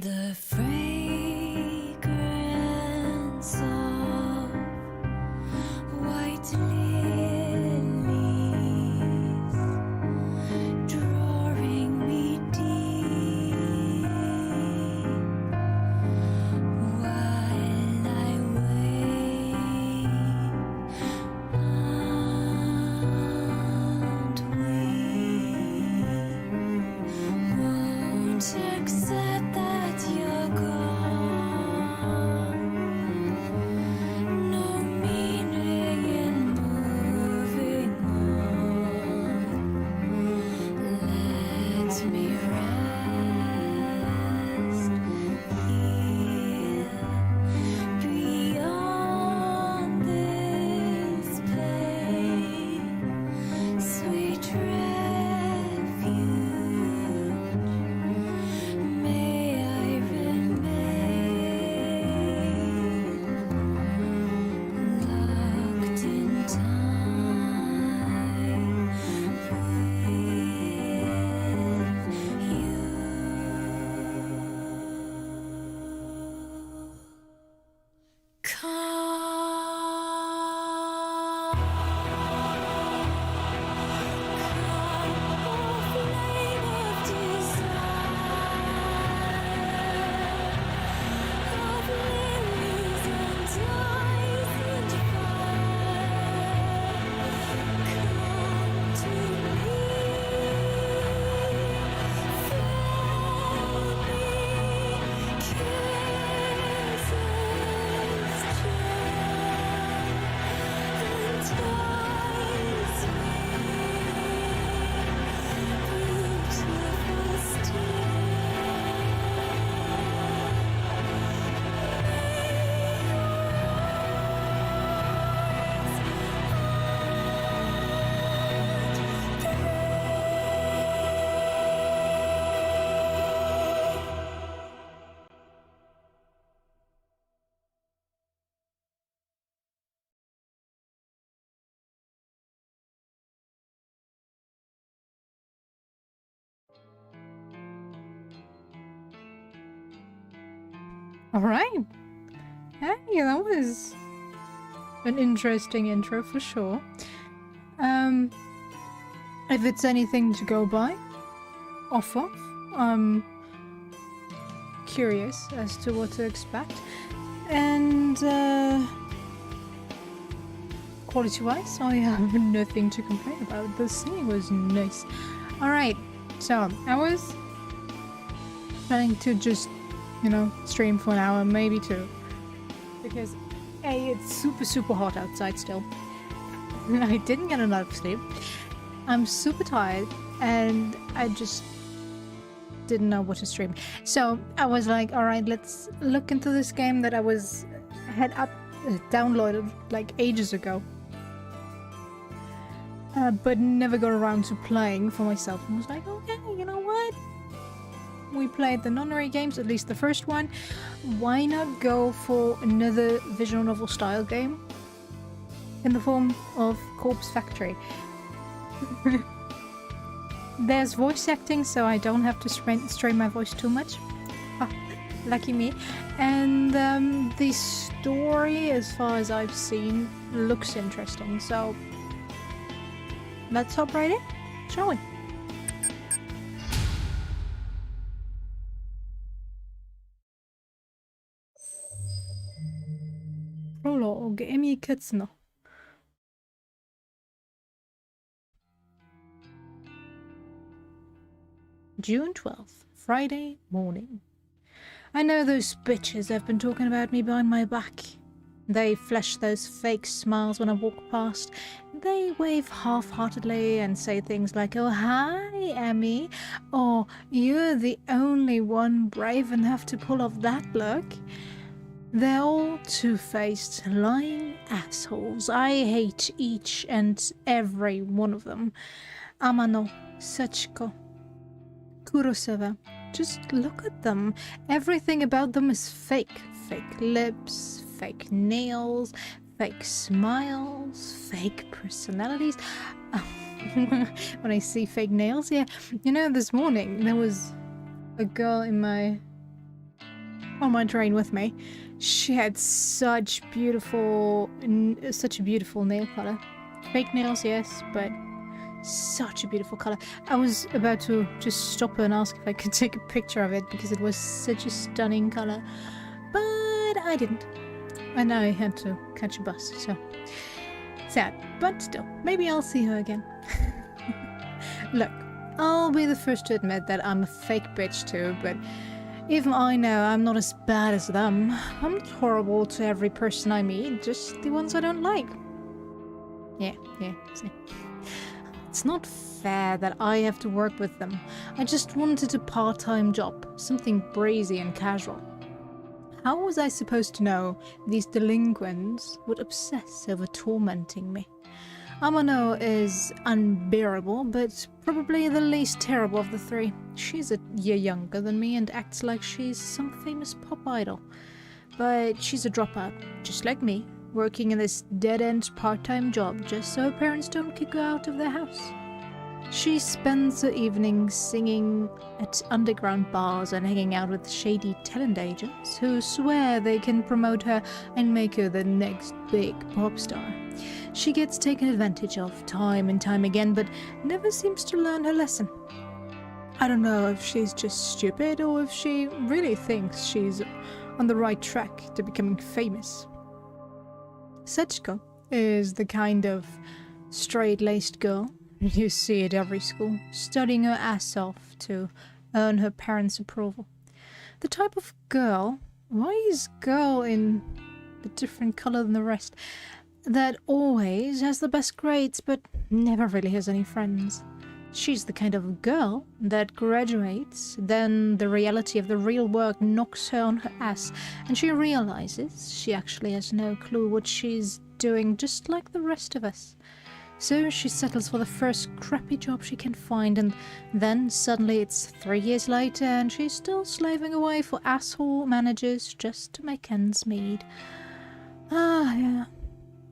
The fragrance of white lilies drawing me deep while I wait and we won't accept that you're gone. No meaning in moving on. Let me rest here beyond this pain. Sweet refuge, may I remain locked in time with you. Alright. Hey, that was an interesting intro for sure. If it's anything to go by, off of, I'm curious as to what to expect. And quality-wise, I have nothing to complain about. The singing was nice. Alright, so I was planning to just, you know, stream for an hour, maybe two. Because A, it's super hot outside still. I didn't get enough sleep. I'm super tired and I just didn't know what to stream. So I was like, alright, let's look into this game that I had downloaded like ages ago. But never got around to playing for myself. And was like, okay, you know what? We played the Nonary Games, at least the first one. Why not go for another visual novel style game in the form of Corpse Factory? There's voice acting, so I don't have to strain my voice too much. Ah, lucky me. And the story, as far as I've seen, looks interesting. So let's hop right in, shall we? Prologue, eeeh Kitsuno. June 12th, Friday morning. I know those bitches have been talking about me behind my back. They flash those fake smiles when I walk past. They wave half-heartedly and say things like, oh hi, Emmy, or you're the only one brave enough to pull off that look. They're all two-faced, lying assholes. I hate each and every one of them. Amano, Sachiko, Kurosawa. Just look at them. Everything about them is fake. Fake lips, fake nails, fake smiles, fake personalities. When I see fake nails, yeah. You know, this morning there was a girl in my on my train with me. She had such a beautiful nail color. Fake nails, yes, but such a beautiful color. I was about to just stop her and ask if I could take a picture of it because it was such a stunning color, but I didn't. And I had to catch a bus, so sad. But still, maybe I'll see her again. Look, I'll be the first to admit that I'm a fake bitch too, but even I know I'm not as bad as them. I'm not horrible to every person I meet, just the ones I don't like. Yeah, see. It's not fair that I have to work with them. I just wanted a part-time job, something breezy and casual. How was I supposed to know these delinquents would obsess over tormenting me? Amano is unbearable, but probably the least terrible of the three. She's a year younger than me and acts like she's some famous pop idol. But she's a dropout, just like me, working in this dead-end part-time job just so her parents don't kick her out of their house. She spends her evenings singing at underground bars and hanging out with shady talent agents who swear they can promote her and make her the next big pop star. She gets taken advantage of time and time again, but never seems to learn her lesson. I don't know if she's just stupid or if she really thinks she's on the right track to becoming famous. Setchko is the kind of straight-laced girl you see at every school, studying her ass off to earn her parents' approval. The type of girl, why is girl in a different color than the rest, that always has the best grades but never really has any friends. She's the kind of girl that graduates, then the reality of the real work knocks her on her ass, and she realizes she actually has no clue what she's doing, just like the rest of us. So she settles for the first crappy job she can find, and then suddenly it's 3 years later and she's still slaving away for asshole managers just to make ends meet. Ah, yeah.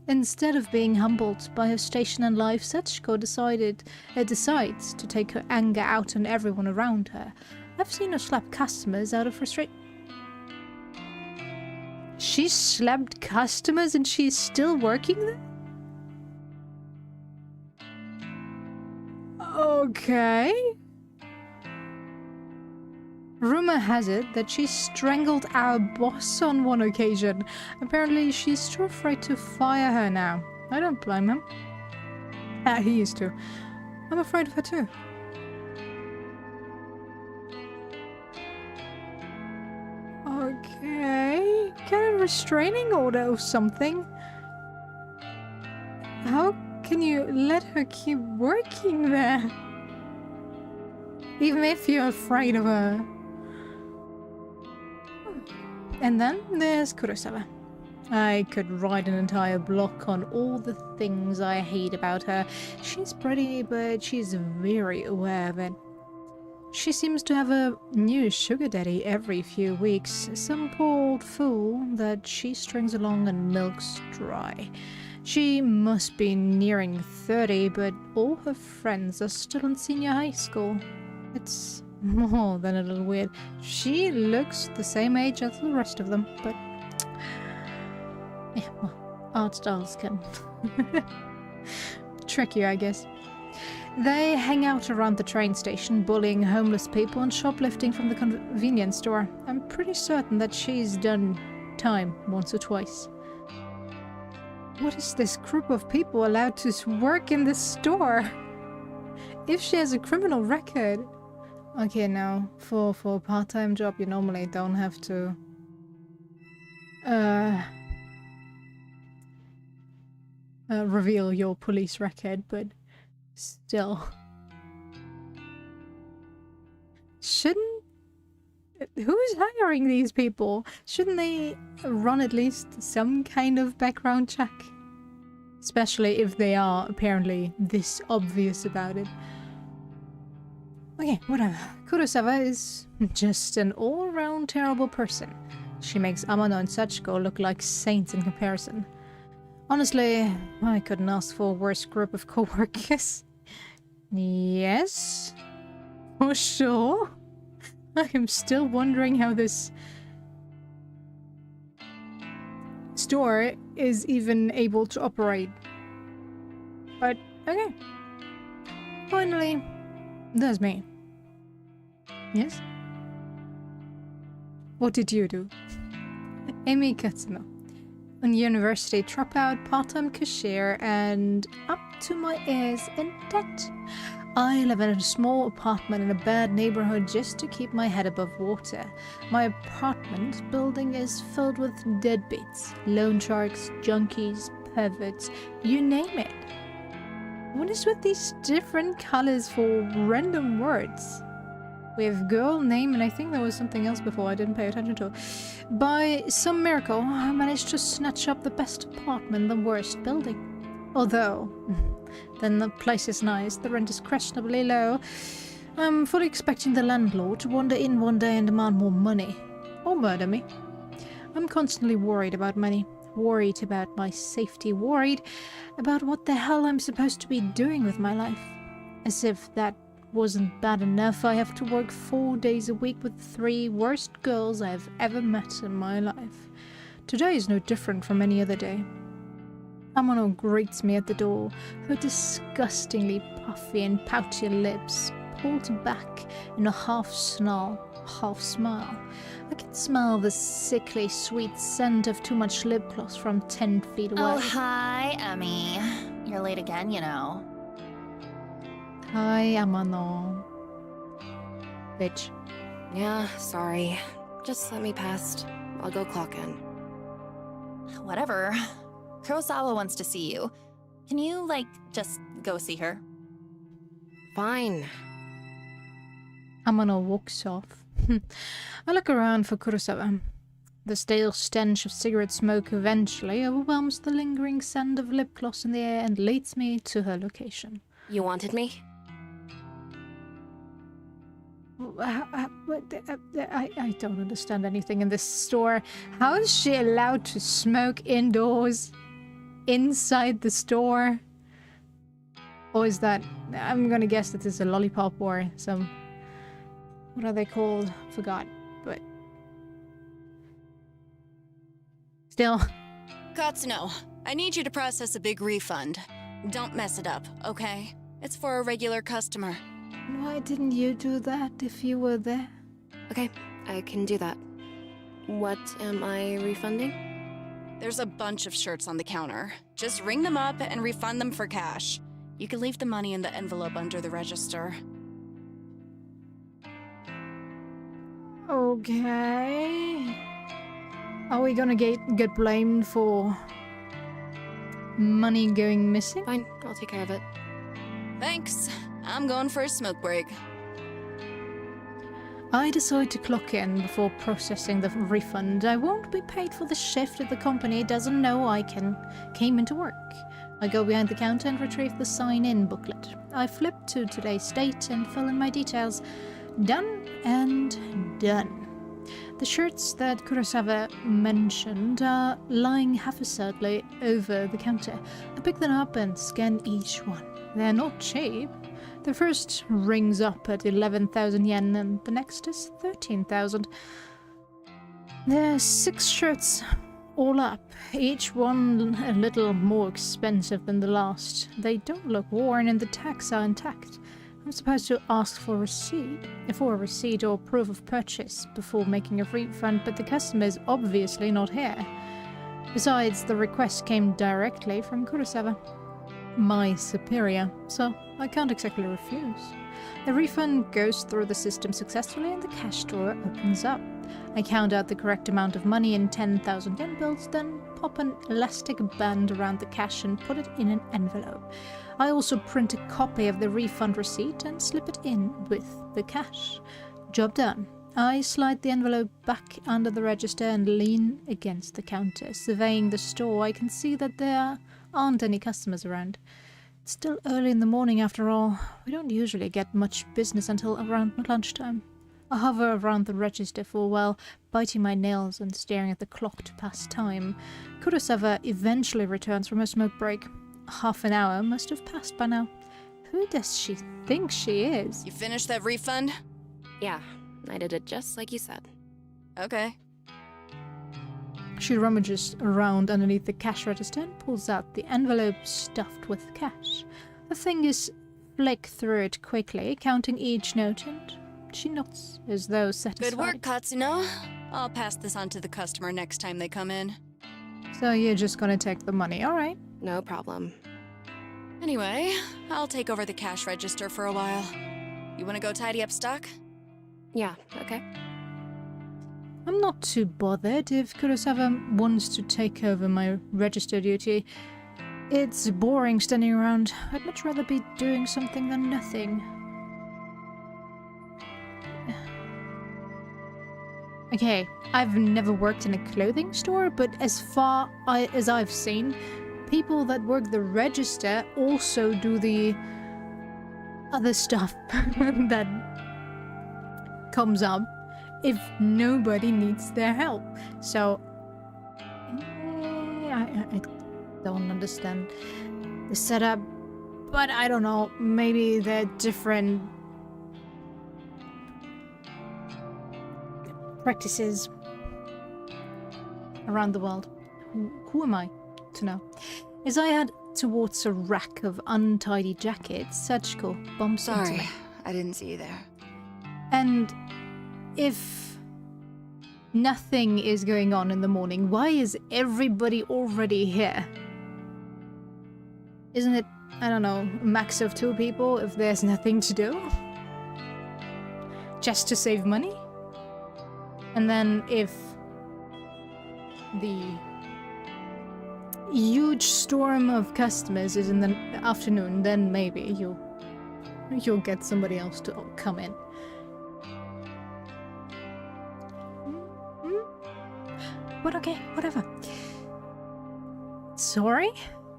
Instead of being humbled by her station in life, Setchko decides to take her anger out on everyone around her. I've seen her slap customers out of frustration. She slapped customers and she's still working there? Okay. Rumor has it that she strangled our boss on one occasion. Apparently she's too afraid to fire her now. I don't blame him. He used to. I'm afraid of her too. Okay. Get a restraining order or something. How can you let her keep working there? Even if you're afraid of her. And then there's Kurosawa. I could write an entire block on all the things I hate about her. She's pretty, but she's very aware of it. She seems to have a new sugar daddy every few weeks, some poor old fool that she strings along and milks dry. She must be nearing 30, but all her friends are still in senior high school. It's more than a little weird. She looks the same age as the rest of them, but yeah, well, art styles can trick you, I guess. They hang out around the train station, bullying homeless people and shoplifting from the convenience store. I'm pretty certain that she's done time once or twice. What is this group of people allowed to work in this store? If she has a criminal record... Okay, now, for a part-time job, you normally don't have to... reveal your police record, but still... Shouldn't... Who's hiring these people? Shouldn't they run at least some kind of background check? Especially if they are apparently this obvious about it. Okay, whatever. Kurosawa is just an all-round terrible person. She makes Amano and Sachiko look like saints in comparison. Honestly, I couldn't ask for a worse group of co-workers. Yes? For sure? I am still wondering how this store is even able to operate. But, okay. Finally, there's me. Yes? What did you do? Amy Katsuno. A university dropout, part-time cashier, and up to my ears in debt. I live in a small apartment in a bad neighborhood just to keep my head above water. My apartment building is filled with deadbeats, loan sharks, junkies, perverts, you name it. What is with these different colors for random words? We have girl name, and I think there was something else before I didn't pay attention to. By some miracle, I managed to snatch up the best apartment, the worst building. Although, then the place is nice, the rent is questionably low. I'm fully expecting the landlord to wander in one day and demand more money. Or murder me. I'm constantly worried about money. Worried about my safety. Worried about what the hell I'm supposed to be doing with my life. As if that wasn't bad enough, I have to work 4 days a week with 3 worst girls I have ever met in my life. Today is no different from any other day. Amano greets me at the door, her disgustingly puffy and pouty lips pulled back in a half snarl, half smile. I can smell the sickly sweet scent of too much lip gloss from 10 feet away. Oh, hi, Emmy. You're late again, you know. Hi, Amano. Bitch. Yeah, sorry. Just let me past. I'll go clock in. Whatever. Kurosawa wants to see you. Can you, just go see her? Fine. Amano walks off. I look around for Kurosawa. The stale stench of cigarette smoke eventually overwhelms the lingering scent of lip gloss in the air and leads me to her location. You wanted me? I don't understand anything in this store. How is she allowed to smoke indoors? Inside the store? Or is that... I'm gonna guess that it's a lollipop or some... What are they called? Forgot. But... Still... Katsuno, I need you to process a big refund. Don't mess it up, okay? It's for a regular customer. Why didn't you do that if you were there? Okay, I can do that. What am I refunding? There's a bunch of shirts on the counter. Just ring them up and refund them for cash. You can leave the money in the envelope under the register. Okay. Are we gonna get blamed for money going missing? Fine, I'll take care of it. Thanks. I'm going for a smoke break. I decide to clock in before processing the refund. I won't be paid for the shift if the company doesn't know I came into work. I go behind the counter and retrieve the sign-in booklet. I flip to today's date and fill in my details. Done and done. The shirts that Kurosawa mentioned are lying half-assertly over the counter. I pick them up and scan each one. They're not cheap. The first rings up at 11,000 yen and the next is 13,000. There are 6 shirts all up, each one a little more expensive than the last. They don't look worn and the tags are intact. I'm supposed to ask for a receipt or proof of purchase before making a refund, but the customer is obviously not here. Besides, the request came directly from Kurosawa, my superior, so I can't exactly refuse. The refund goes through the system successfully and the cash drawer opens up. I count out the correct amount of money in 10,000 yen bills, then pop an elastic band around the cash and put it in an envelope. I also print a copy of the refund receipt and slip it in with the cash. Job done. I slide the envelope back under the register and lean against the counter. Surveying the store, I can see that there aren't any customers around. It's still early in the morning after all. We don't usually get much business until around lunchtime. I hover around the register for a while, biting my nails and staring at the clock to pass time. Kurosawa eventually returns from her smoke break. Half an hour must have passed by now. Who does she think she is? You finished that refund? Yeah, I did it just like you said. Okay. She rummages around underneath the cash register and pulls out the envelope stuffed with cash. Her fingers flick through it quickly, counting each note, and she nods as though satisfied. Good work, Katsuno. I'll pass this on to the customer next time they come in. So you're just gonna take the money, alright. No problem. Anyway, I'll take over the cash register for a while. You wanna go tidy up stock? Yeah, okay. I'm not too bothered if Kurosawa wants to take over my register duty. It's boring standing around. I'd much rather be doing something than nothing. Okay, I've never worked in a clothing store, but as far as I've seen, people that work the register also do the other stuff that comes up if nobody needs their help. So, I don't understand the setup, but I don't know, maybe they're different practices around the world. Who am I to know? As I head towards a rack of untidy jackets, Sachiko bumps into me. Sorry, I didn't see you there. And if nothing is going on in the morning, why is everybody already here? Isn't it, I don't know, max of 2 people if there's nothing to do? Just to save money? And then if the huge storm of customers is in the afternoon, then maybe you'll get somebody else to come in. But okay, whatever. Sorry?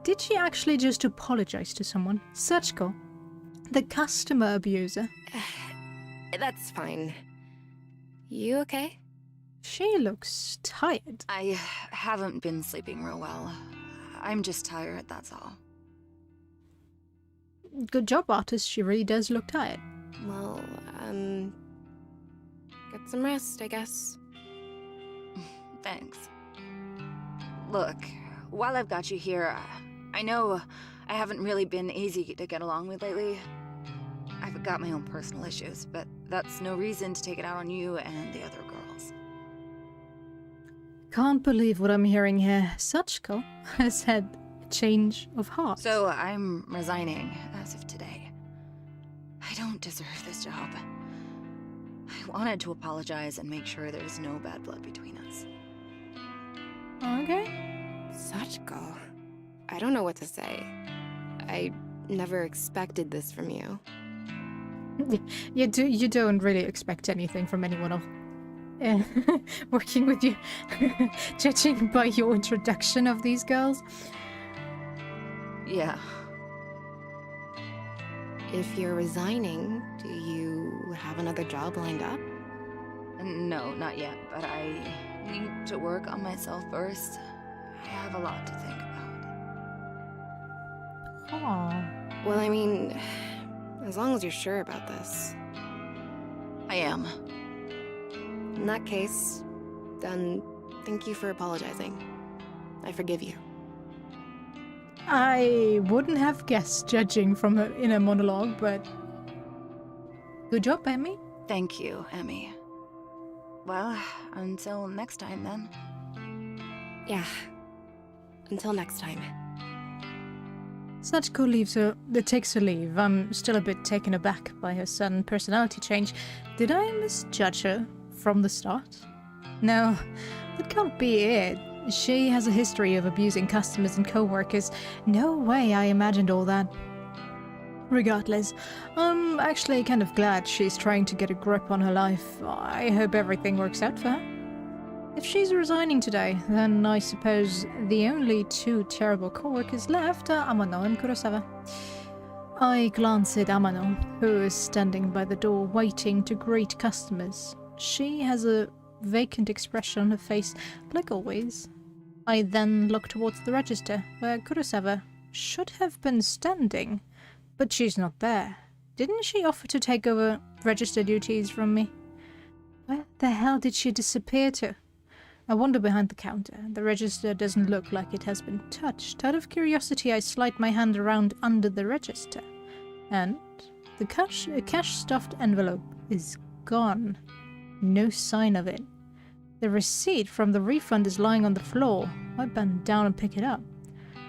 Did she actually just apologize to someone? Sachiko, the customer abuser. That's fine. You okay? She looks tired. I haven't been sleeping real well. I'm just tired, that's all. Good job, artist. She really does look tired. Well, get some rest, I guess. Thanks. Look, while I've got you here, I know I haven't really been easy to get along with lately. I've got my own personal issues, but that's no reason to take it out on you and the other girls. Can't believe what I'm hearing here. Sachiko has had a change of heart. So I'm resigning as of today. I don't deserve this job. I wanted to apologize and make sure there's no bad blood between us. Okay. Sachiko. I don't know what to say. I never expected this from you. You don't really expect anything from anyone else. Working with you, judging by your introduction of these girls. Yeah. If you're resigning, do you have another job lined up? No, not yet, but I need to work on myself first. I have a lot to think about. Aww. Well, I mean, as long as you're sure about this. I am. In that case, then thank you for apologizing. I forgive you. I wouldn't have guessed, judging from her inner monologue, but good job, Emmy. Thank you, Emmy. Well, until next time then. Yeah. Until next time. Sachiko takes her leave. I'm still a bit taken aback by her sudden personality change. Did I misjudge her from the start? No, that can't be it. She has a history of abusing customers and co-workers. No way I imagined all that. Regardless, I'm actually kind of glad she's trying to get a grip on her life. I hope everything works out for her. If she's resigning today, then I suppose the only 2 terrible co-workers left are Amano and Kurosawa. I glance at Amano, who is standing by the door waiting to greet customers. She has a vacant expression on her face, like always. I then look towards the register, where Kurosawa should have been standing, but she's not there. Didn't she offer to take over register duties from me? Where the hell did she disappear to? I wander behind the counter. The register doesn't look like it has been touched. Out of curiosity, I slide my hand around under the register. And the cash-stuffed envelope is gone. No sign of it. The receipt from the refund is lying on the floor. I bend down and pick it up.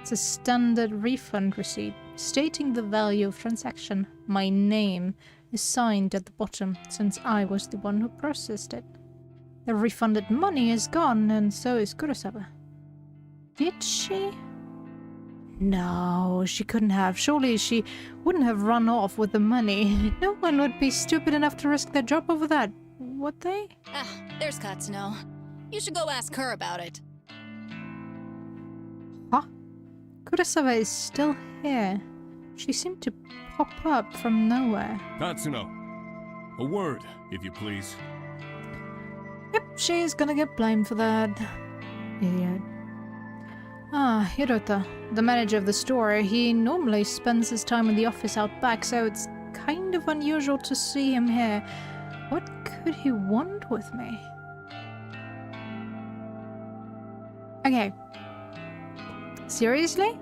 It's a standard refund receipt stating the value of transaction. My name is signed at the bottom since I was the one who processed it. The refunded money is gone, and so is Kurosawa. Did she? No, she couldn't have. Surely she wouldn't have run off with the money. No one would be stupid enough to risk their job over that, would they? Ah, there's Katsuno. You should go ask her about it. Huh? Kurosawa is still here. She seemed to pop up from nowhere. Katsuno, a word, if you please. Yep, she is gonna get blamed for that. Idiot. Ah, Hirota, the manager of the store. He normally spends his time in the office out back, so it's kind of unusual to see him here. What could he want with me? Okay. Seriously?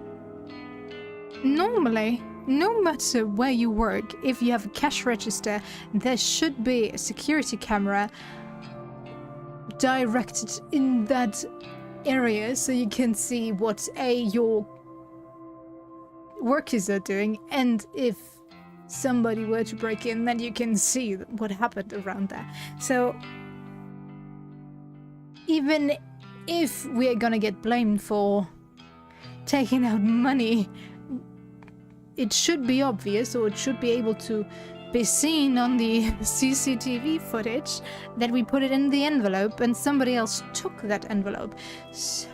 Normally, no matter where you work, if you have a cash register, there should be a security camera directed in that area so you can see what your workers are doing, and if somebody were to break in, then you can see what happened around there. So even if we are gonna get blamed for taking out money, it should be obvious, or it should be able to be seen on the CCTV footage that we put it in the envelope and somebody else took that envelope. So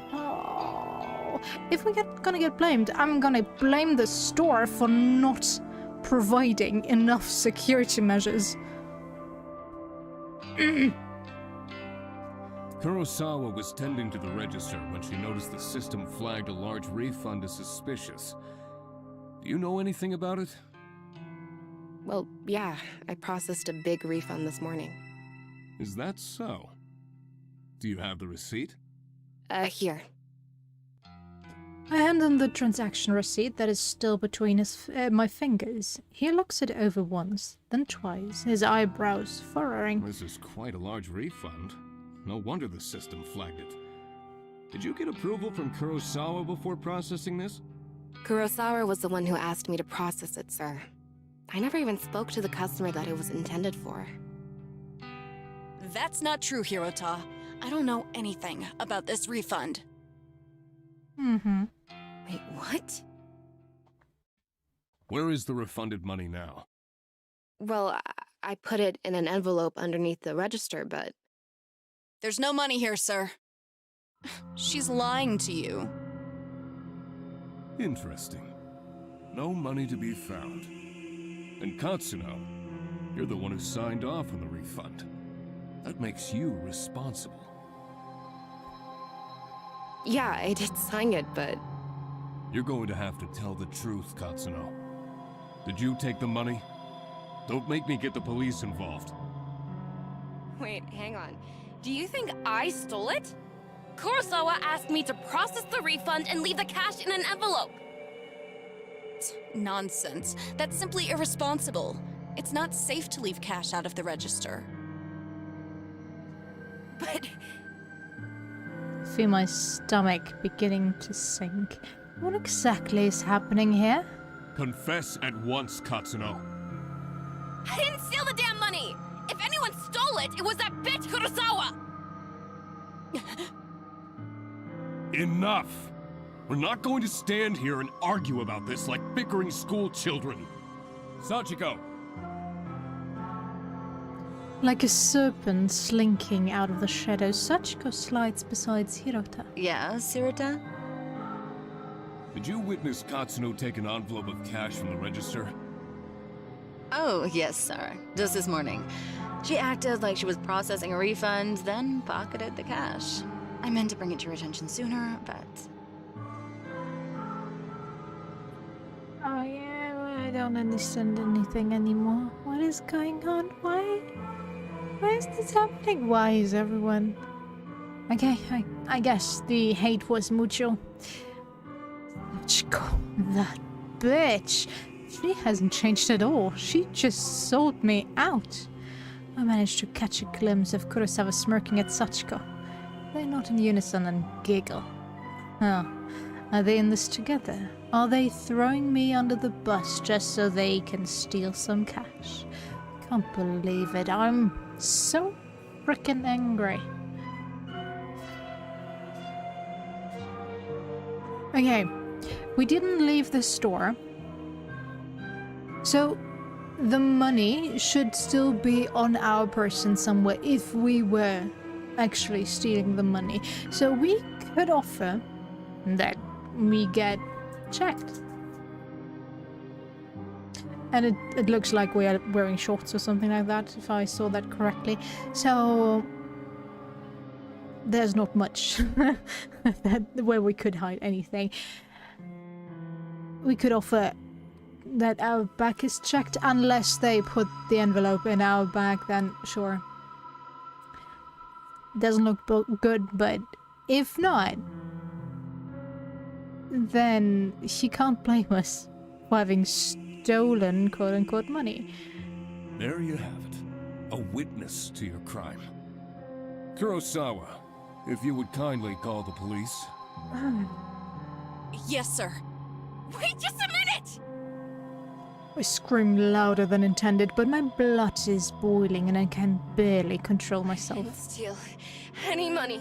if we're gonna get blamed, I'm gonna blame the store for not providing enough security measures. Kurosawa was tending to the register when she noticed the system flagged a large refund as suspicious. Do you know anything about it? Well, yeah, I processed a big refund this morning. Is that so? Do you have the receipt? Here. I hand him the transaction receipt that is still between my fingers. He looks it over once, then twice, his eyebrows furrowing. This is quite a large refund. No wonder the system flagged it. Did you get approval from Kurosawa before processing this? Kurosawa was the one who asked me to process it, sir. I never even spoke to the customer that it was intended for. That's not true, Hirota. I don't know anything about this refund. Mm-hmm. Wait, what? Where is the refunded money now? Well, I put it in an envelope underneath the register, but... There's no money here, sir. She's lying to you. Interesting. No money to be found. And Katsuno, you're the one who signed off on the refund. That makes you responsible. Yeah, I did sign it, but... You're going to have to tell the truth, Katsuno. Did you take the money? Don't make me get the police involved. Wait, hang on. Do you think I stole it? Kurosawa asked me to process the refund and leave the cash in an envelope. Nonsense. That's simply irresponsible. It's not safe to leave cash out of the register. But I feel my stomach beginning to sink. What exactly is happening here? Confess at once, Katsuno. I didn't steal the damn money! If anyone stole it, it was that bitch Kurosawa! Enough! We're not going to stand here and argue about this like bickering school children. Sachiko! Like a serpent slinking out of the shadows, Sachiko slides beside Hirota. Yeah, Sirota? Did you witness Katsuno take an envelope of cash from the register? Oh, yes, sir. Just this morning. She acted like she was processing a refund, then pocketed the cash. I meant to bring it to your attention sooner, but... Oh yeah, I don't understand anything anymore. What is going on? Why is this happening? Why is everyone Okay, I guess the hate was mutual. Sachiko, that bitch. She hasn't changed at all. She just sold me out. I managed to catch a glimpse of Kurosawa smirking at Sachiko. They nod in unison and giggle. Huh. Are they in this together? Are they throwing me under the bus just so they can steal some cash? Can't believe it. I'm so freaking angry. Okay, we didn't leave the store. So the money should still be on our person somewhere if we were actually stealing the money. So we could offer that we get checked. And it looks like we are wearing shorts or something like that, if I saw that correctly. So there's not much where we could hide anything. We could offer that our bag is checked, unless they put the envelope in our bag, then sure. Doesn't look good, but if not, then she can't blame us for having stolen quote-unquote money. There you have it. A witness to your crime. Kurosawa, if you would kindly call the police. Yes, sir. Wait just a minute! I scream louder than intended, but my blood is boiling and I can barely control myself. Steal any money.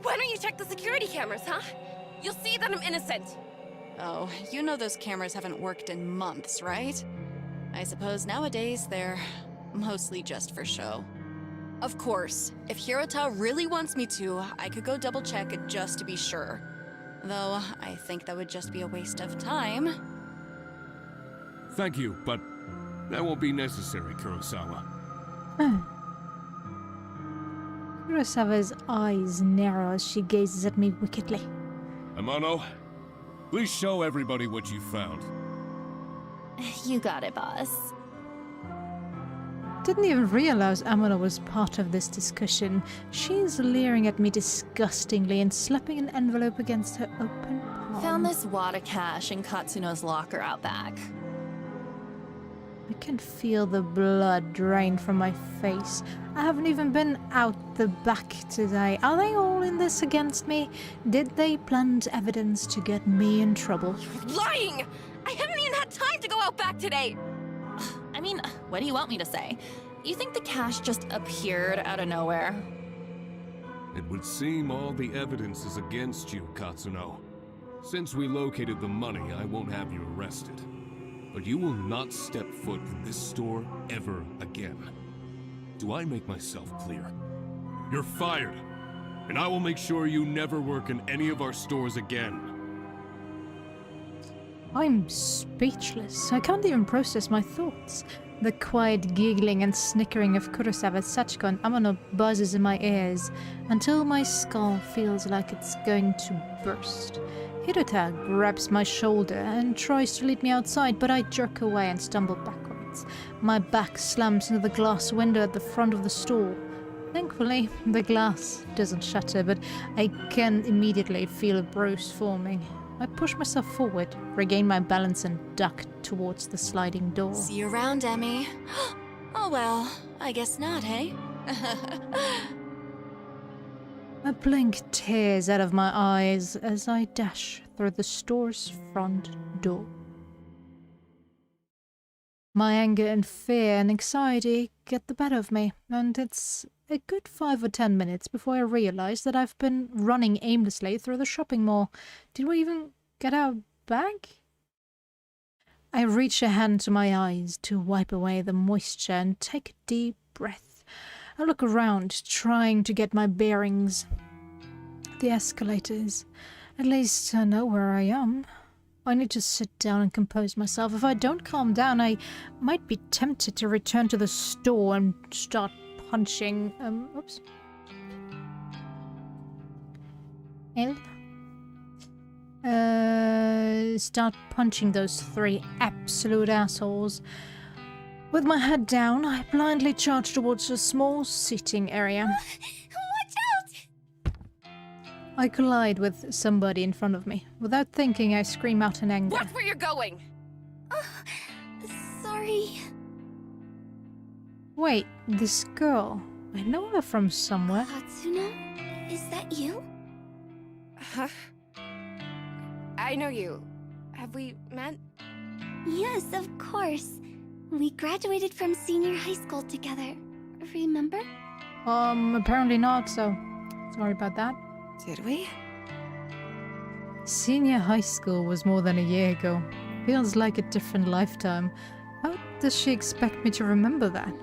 Why don't you check the security cameras, huh? You'll see that I'm innocent. Oh, you know those cameras haven't worked in months, right? I suppose nowadays they're mostly just for show. Of course, if Hirota really wants me to, I could go double check it just to be sure. Though, I think that would just be a waste of time. Thank you, but that won't be necessary, Kurosawa. Kurosawa's eyes narrow as she gazes at me wickedly. Amano, please show everybody what you found. You got it, boss. Didn't even realize Amano was part of this discussion. She's leering at me disgustingly and slapping an envelope against her open palm. Found this wad of cash in Katsuno's locker out back. I can feel the blood drain from my face. I haven't even been out the back today. Are they all in this against me? Did they plant evidence to get me in trouble? Lying! I haven't even had time to go out back today! I mean, what do you want me to say? You think the cash just appeared out of nowhere? It would seem all the evidence is against you, Katsuno. Since we located the money, I won't have you arrested. But you will not step foot in this store ever again. Do I make myself clear? You're fired, and I will make sure you never work in any of our stores again. I'm speechless. I can't even process my thoughts. The quiet giggling and snickering of Kurosawa, Sachiko, and Amano buzzes in my ears until my skull feels like it's going to burst. Hirota grabs my shoulder and tries to lead me outside, but I jerk away and stumble backwards. My back slams into the glass window at the front of the store. Thankfully, the glass doesn't shatter, but I can immediately feel a bruise forming. I push myself forward, regain my balance, and duck towards the sliding door. See you around, Emmy. Oh well, I guess not, hey? A blink tears out of my eyes as I dash through the store's front door. My anger and fear and anxiety get the better of me, and it's a good 5 or 10 minutes before I realize that I've been running aimlessly through the shopping mall. Did we even get our bag? I reach a hand to my eyes to wipe away the moisture and take a deep breath. I look around, trying to get my bearings. The escalators. At least I know where I am. I need to sit down and compose myself. If I don't calm down, I might be tempted to return to the store and start punching... oops. Start punching those 3 absolute assholes. With my head down, I blindly charge towards a small seating area. Watch out! I collide with somebody in front of me. Without thinking, I scream out in anger. Watch where you're going! Sorry. Wait, this girl. I know her from somewhere. Katsuno? Is that you? Huh? I know you. Have we met? Yes, of course. We graduated from senior high school together. Remember? Apparently not, so sorry about that. Did we? Senior high school was more than a year ago. Feels like a different lifetime. How does she expect me to remember that?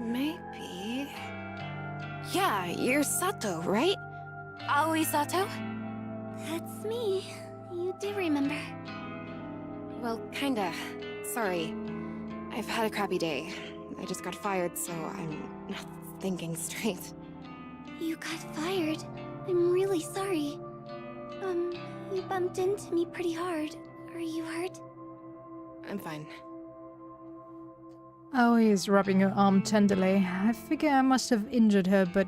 Maybe. Yeah, you're Sato, right? Aoi Sato? That's me. You do remember. Well, kinda. Sorry. I've had a crappy day. I just got fired, so I'm not thinking straight. You got fired. I'm really sorry. You bumped into me pretty hard. Are you hurt? I'm fine. Aoi is rubbing her arm tenderly. I figure I must have injured her, but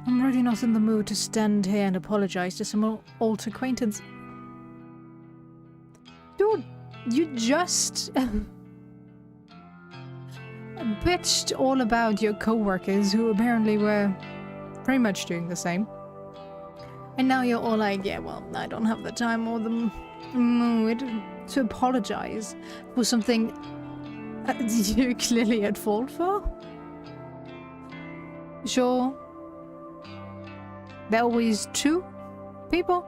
I'm really not in the mood to stand here and apologize to some old acquaintance. Dude, you just bitched all about your co-workers who apparently were pretty much doing the same. And now you're all like, yeah, well, I don't have the time or the mood to apologize for something you're clearly at fault for. Sure, there are always two people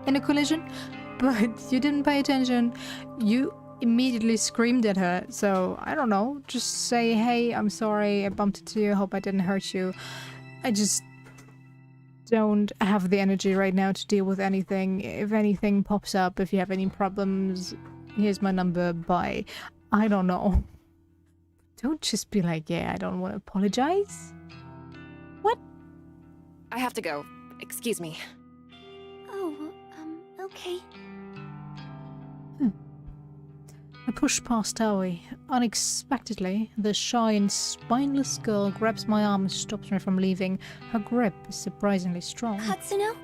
in a collision, but you didn't pay attention. You immediately screamed at her, so I don't know, just say, hey, I'm sorry, I bumped into you, hope I didn't hurt you. I just don't have the energy right now to deal with anything. If anything pops up, if you have any problems, here's my number, bye. I don't know. Don't just be like, yeah, I don't want to apologize. What? I have to go. Excuse me. Oh, okay. I push past Aoi. Unexpectedly, the shy and spineless girl grabs my arm and stops me from leaving. Her grip is surprisingly strong. Katsuno?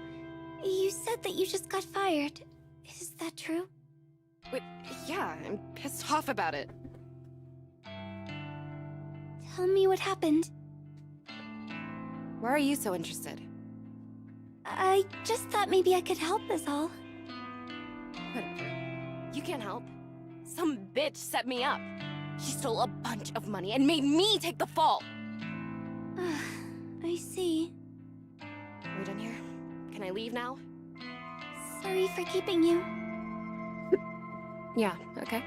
You said that you just got fired. Is that true? Wait, yeah, I'm pissed off about it. Tell me what happened. Why are you so interested? I just thought maybe I could help is all. Whatever. You can't help. Some bitch set me up. She stole a bunch of money and made me take the fall. I see. Are we done here? Can I leave now? Sorry for keeping you. Yeah, okay.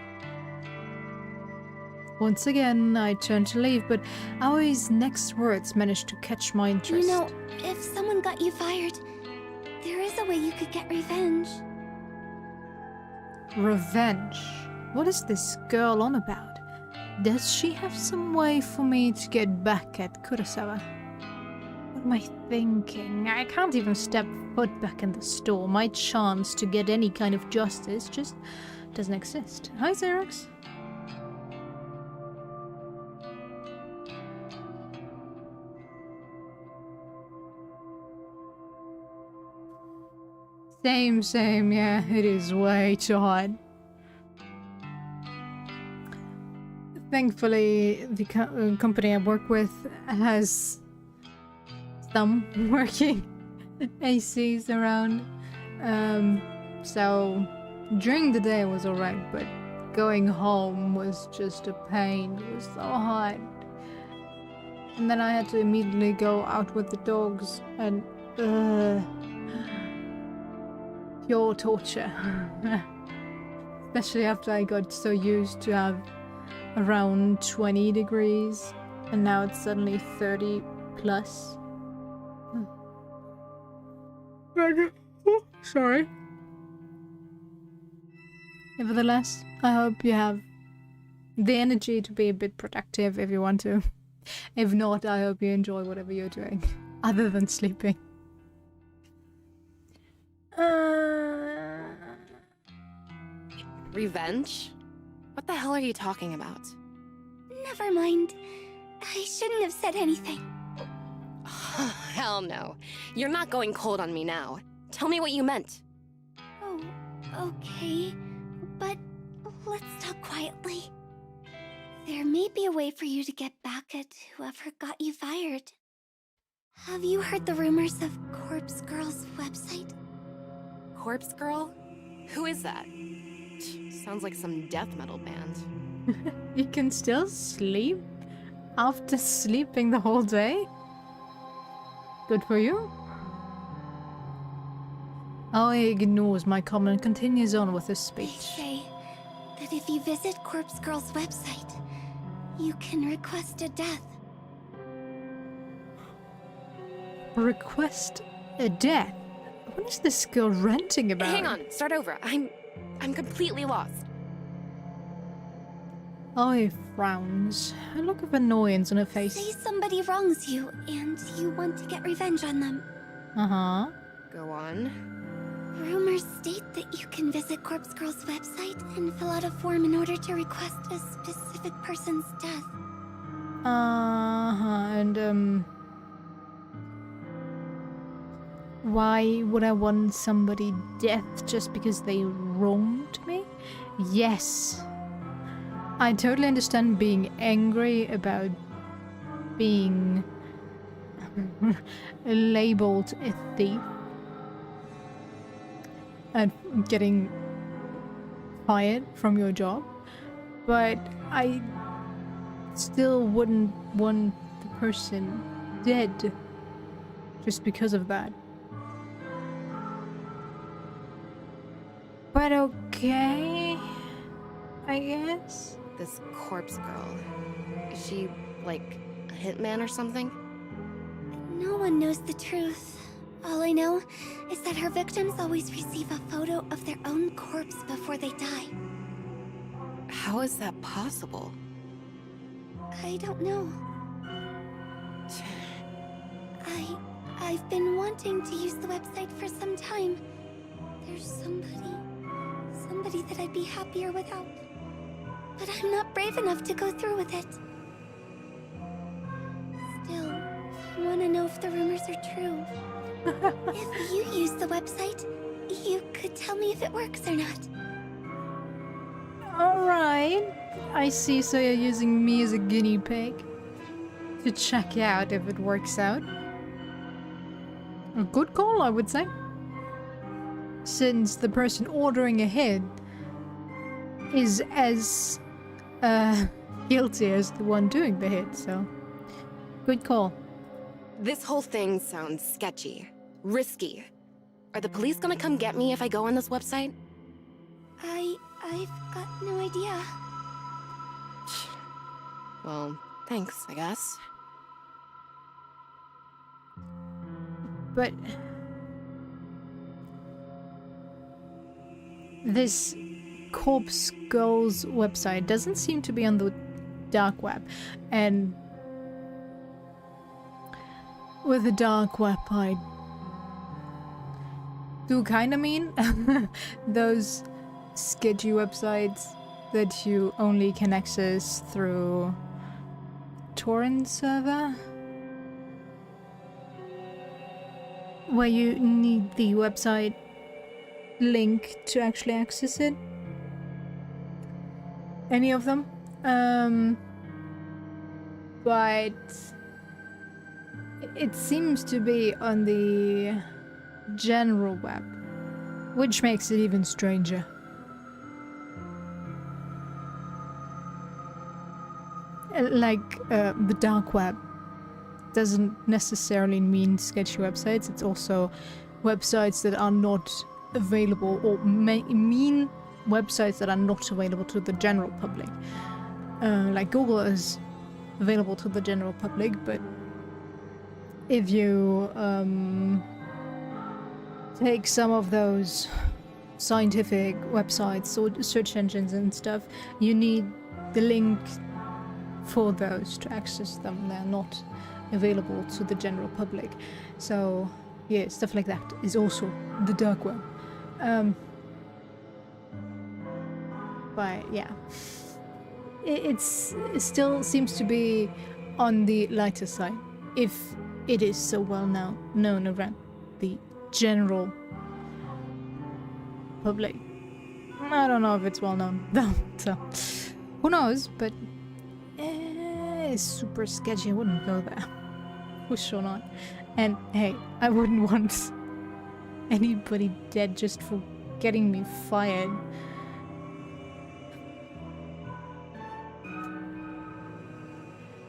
Once again, I turn to leave, but Aoi's next words managed to catch my interest. You know, if someone got you fired, there is a way you could get revenge. Revenge? What is this girl on about? Does she have some way for me to get back at Kurosawa? What am I thinking? I can't even step foot back in the store. My chance to get any kind of justice just doesn't exist. Hi, Xerox. Same, yeah, it is way too hot. Thankfully, the company I work with has some working ACs around. So during the day it was alright, but going home was just a pain. It was so hot. And then I had to immediately go out with the dogs and pure torture. Especially after I got so used to have around 20 degrees and now it's suddenly 30 plus. Sorry. Nevertheless, I hope you have the energy to be a bit productive if you want to. If not, I hope you enjoy whatever you're doing other than sleeping. Revenge? What the hell are you talking about? Never mind. I shouldn't have said anything. hell no. You're not going cold on me now. Tell me what you meant. Oh, okay. But let's talk quietly. There may be a way for you to get back at whoever got you fired. Have you heard the rumors of Corpse Girl's website? Corpse Girl? Who is that? Sounds like some death metal band. You can still sleep after sleeping the whole day? Good for you. Aoi ignores my comment and continues on with his They speech. say that if you visit Corpse Girl's website, you can request a death. Request a death? What is this girl ranting about? Hang on, start over. I'm completely lost. Aoi frowns, a look of annoyance on her Say face. somebody wrongs you and you want to get revenge on them. Uh-huh. Go on. Rumors state that you can visit Corpse Girl's website and fill out a form in order to request a specific person's death. Uh-huh, and why would I want somebody death just because they wronged me? Yes. I totally understand being angry about being labeled a thief and getting fired from your job, but I still wouldn't want the person dead just because of that. But okay, I guess. This Corpse Girl. Is she, like, a hitman or something? No one knows the truth. All I know is that her victims always receive a photo of their own corpse before they die. How is that possible? I don't know. I've been wanting to use the website for some time. There's somebody that I'd be happier without. But I'm not brave enough to go through with it. Still, I want to know if the rumors are true. If you use the website, you could tell me if it works or not. Alright. I see, so you're using me as a guinea pig to check out if it works out. A good call, I would say. Since the person ordering ahead is as guilty as the one doing the hit, so good call. This whole thing sounds sketchy. Risky. Are the police gonna come get me if I go on this website? I've got no idea. Well, thanks, I guess. But this Corpse Girl's website doesn't seem to be on the dark web, and with the dark web I do kind of mean those sketchy websites that you only can access through torrent server, where you need the website link to actually access it. Any of them. But it seems to be on the general web, which makes it even stranger. Like, the dark web doesn't necessarily mean sketchy websites. It's also websites that are not available, or mean websites that are not available to the general public. Like Google is available to the general public, but if you take some of those scientific websites or search engines and stuff, you need the link for those to access them. They're not available to the general public. So yeah, stuff like that is also the dark web. But yeah, it still seems to be on the lighter side. If it is so well known around the general public. I don't know if it's well known though, so who knows, but it's super sketchy. I wouldn't go there. For sure not. And hey, I wouldn't want anybody dead just for getting me fired.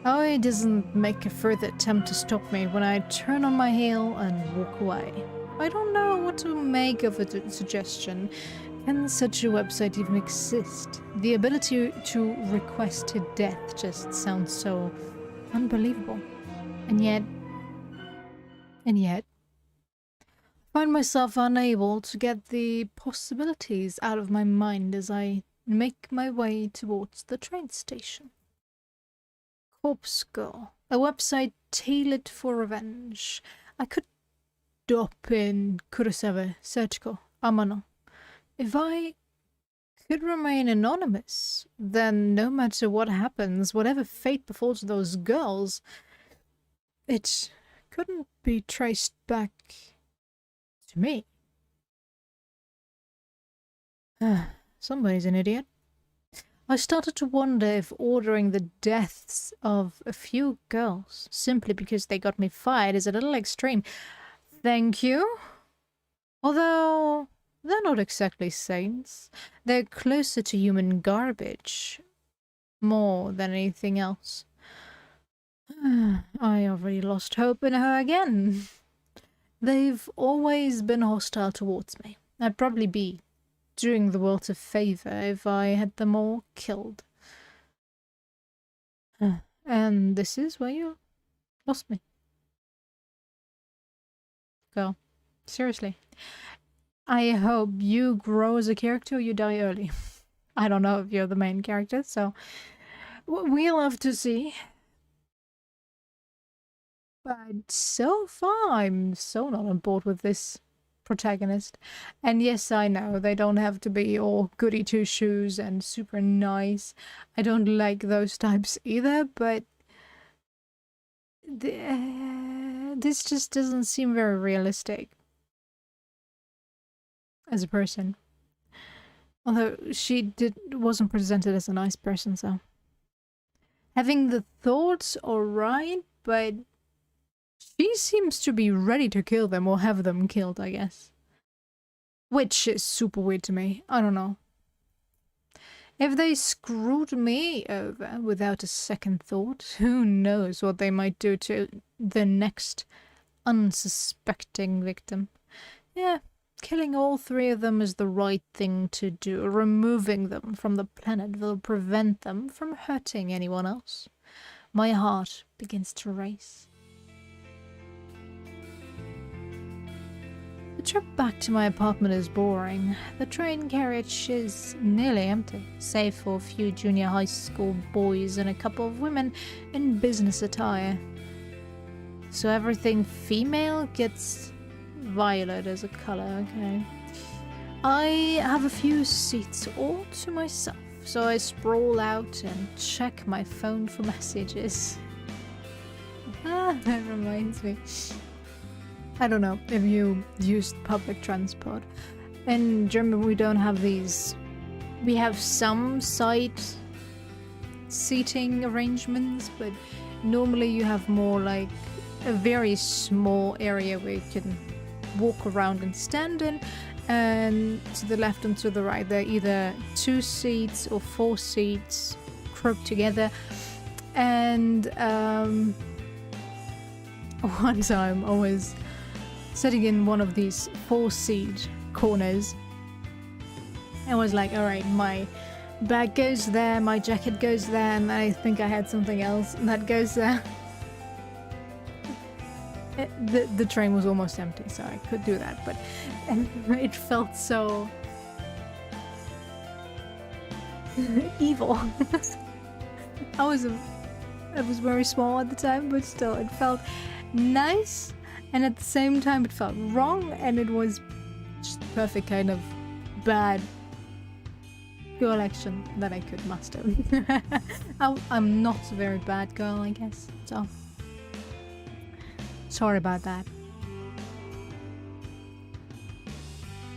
Oh, it doesn't make a further attempt to stop me when I turn on my heel and walk away. I don't know what to make of a suggestion. Can such a website even exist? The ability to request to death just sounds so unbelievable. And yet, I find myself unable to get the possibilities out of my mind as I make my way towards the train station. Corpse Girl, a website tailored for revenge. I could drop in Kurosawa, Serchko, Amano. If I could remain anonymous, then no matter what happens, whatever fate befalls those girls, it couldn't be traced back to me. Somebody's an idiot. I started to wonder if ordering the deaths of a few girls simply because they got me fired is a little extreme. Thank you. Although they're not exactly saints. They're closer to human garbage. More than anything else. I already lost hope in her again. They've always been hostile towards me. I'd probably be doing the world a favor if I had them all killed. And this is where you lost me. Girl, seriously. I hope you grow as a character or you die early. I don't know if you're the main character, so we'll have to see. But so far, I'm so not on board with this protagonist. And yes, I know, they don't have to be all goody two-shoes and super nice. I don't like those types either, but this just doesn't seem very realistic as a person. Although she wasn't presented as a nice person, so having the thoughts alright, but she seems to be ready to kill them or have them killed, I guess. Which is super weird to me. I don't know. If they screwed me over without a second thought, who knows what they might do to the next unsuspecting victim. Yeah, killing all three of them is the right thing to do. Removing them from the planet will prevent them from hurting anyone else. My heart begins to race. The trip back to my apartment is boring. The train carriage is nearly empty, save for a few junior high school boys and a couple of women in business attire. So everything female gets violet as a color, okay. I have a few seats all to myself, so I sprawl out and check my phone for messages. That reminds me. I don't know if you used public transport. In Germany we don't have these. We have some side seating arrangements, but normally you have more like a very small area where you can walk around and stand in, and to the left and to the right there are either 2 seats or 4 seats grouped together. And one time I was sitting in one of these 4-seat corners. I was like, alright, my bag goes there, my jacket goes there, and I think I had something else that goes there. The train was almost empty, so I could do that, but it felt so evil. I was very small at the time, but still, it felt nice. And at the same time, it felt wrong, and it was just the perfect kind of bad girl action that I could muster. I'm not a very bad girl, I guess, so Sorry about that.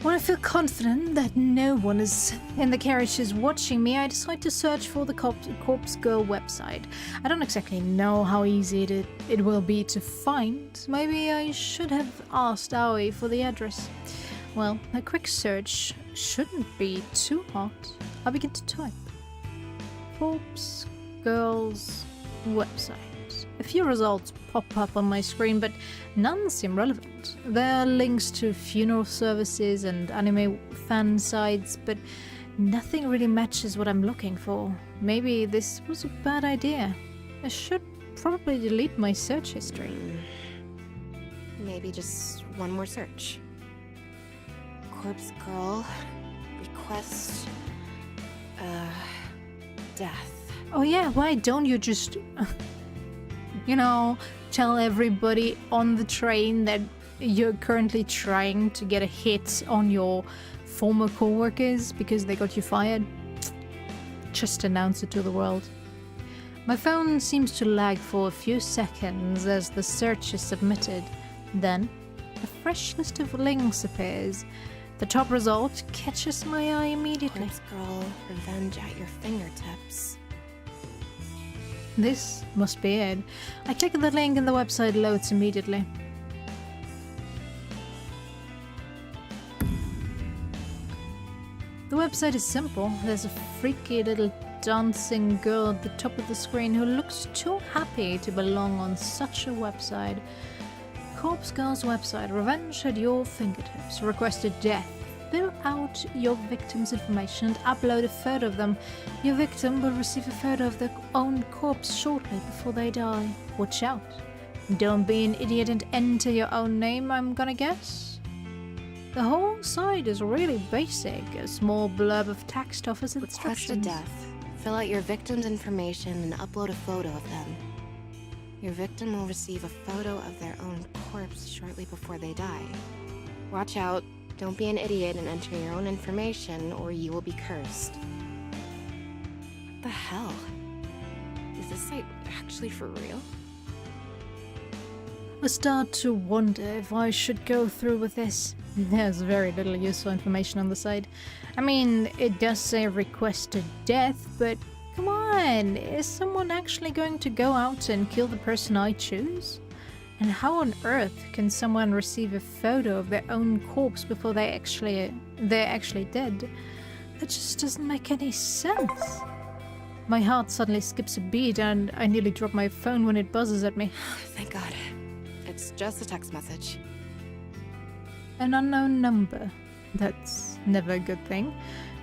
When I feel confident that no one is in the carriage is watching me, I decide to search for the Corpse Girl website. I don't exactly know how easy it will be to find. Maybe I should have asked Aoi for the address. Well, a quick search shouldn't be too hard. I begin to type. Corpse Girl's website. A few results pop up on my screen, but none seem relevant. There are links to funeral services and anime fan sites, but nothing really matches what I'm looking for. Maybe this was a bad idea. I should probably delete my search history. Maybe just one more search. Corpse Girl, request, death. Oh yeah, why don't you just... you know, tell everybody on the train that you're currently trying to get a hit on your former co-workers because they got you fired. Just announce it to the world. My phone seems to lag for a few seconds as the search is submitted. Then, a fresh list of links appears. The top result catches my eye immediately. Corpse Girl, revenge at your fingertips. This must be it. I click the link and the website loads immediately. The website is simple. There's a freaky little dancing girl at the top of the screen who looks too happy to belong on such a website. Corpse Girl's website, revenge at your fingertips, requested death. Fill out your victim's information and upload a photo of them. Your victim will receive a photo of their own corpse shortly before they die. Watch out. Don't be an idiot and enter your own name, I'm gonna guess. The whole site is really basic. A small blurb of text offers Request a instructions. death. Fill out your victim's information and upload a photo of them. Your victim will receive a photo of their own corpse shortly before they die. Watch out. Don't be an idiot and enter your own information, or you will be cursed. What the hell? Is this site actually for real? I start to wonder if I should go through with this. There's very little useful information on the site. I mean, it does say requested death, but come on, is someone actually going to go out and kill the person I choose? And how on earth can someone receive a photo of their own corpse before they're actually dead? That just doesn't make any sense. My heart suddenly skips a beat and I nearly drop my phone when it buzzes at me. Thank God. It's just a text message. An unknown number. That's never a good thing.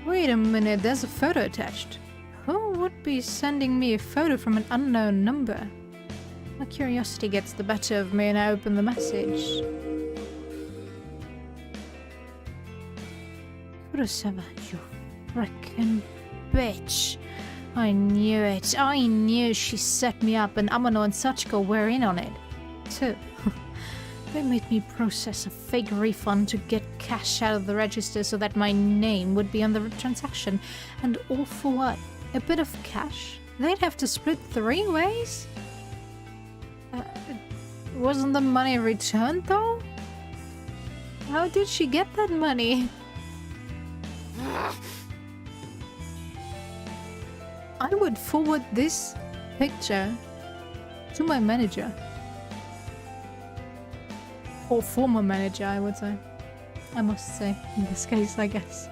Wait a minute, there's a photo attached. Who would be sending me a photo from an unknown number? My curiosity gets the better of me and I open the message. Kurosawa, you frickin' bitch. I knew it. I knew she set me up and Amano and Sachiko were in on it. Too. They made me process a fake refund to get cash out of the register so that my name would be on the transaction. And all for what? A bit of cash? They'd have to split 3 ways? Wasn't the money returned though? How did she get that money? I would forward this picture to my manager. Or former manager, I would say. I must say, in this case, I guess.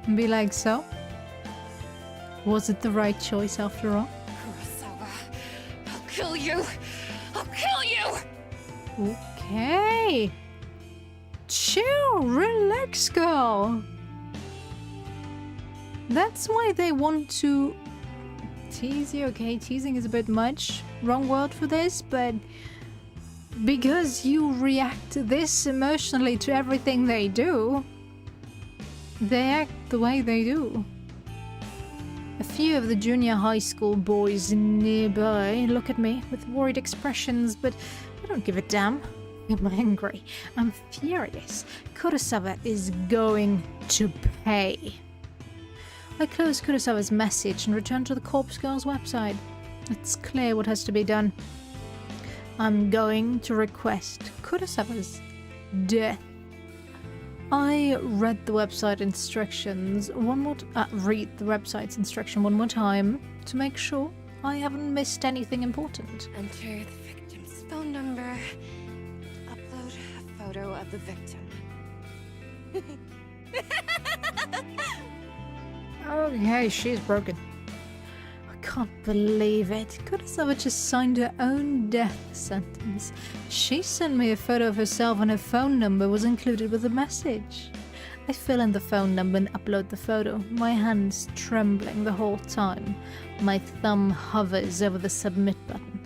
And be like, so? Was it the right choice after all? Kurosawa, I'll kill you! I'll kill you! Okay. Chill, relax, girl. That's why they want to tease you. Okay, teasing is a bit much. Wrong word for this, but because you react this emotionally to everything they do, they act the way they do. A few of the junior high school boys nearby look at me with worried expressions, but I don't give a damn. I'm angry. I'm furious. Kurosawa is going to pay. I close Kurosawa's message and return to the Corpse Girl's website. It's clear what has to be done. I'm going to request Kurosawa's death. I read the website instructions read the website's instruction one more time to make sure I haven't missed anything important. Enter the victim's phone number. Upload a photo of the victim. Okay, she's broken. I can't believe it. Kurosawa just signed her own death sentence. She sent me a photo of herself and her phone number was included with the message. I fill in the phone number and upload the photo, my hands trembling the whole time. My thumb hovers over the submit button.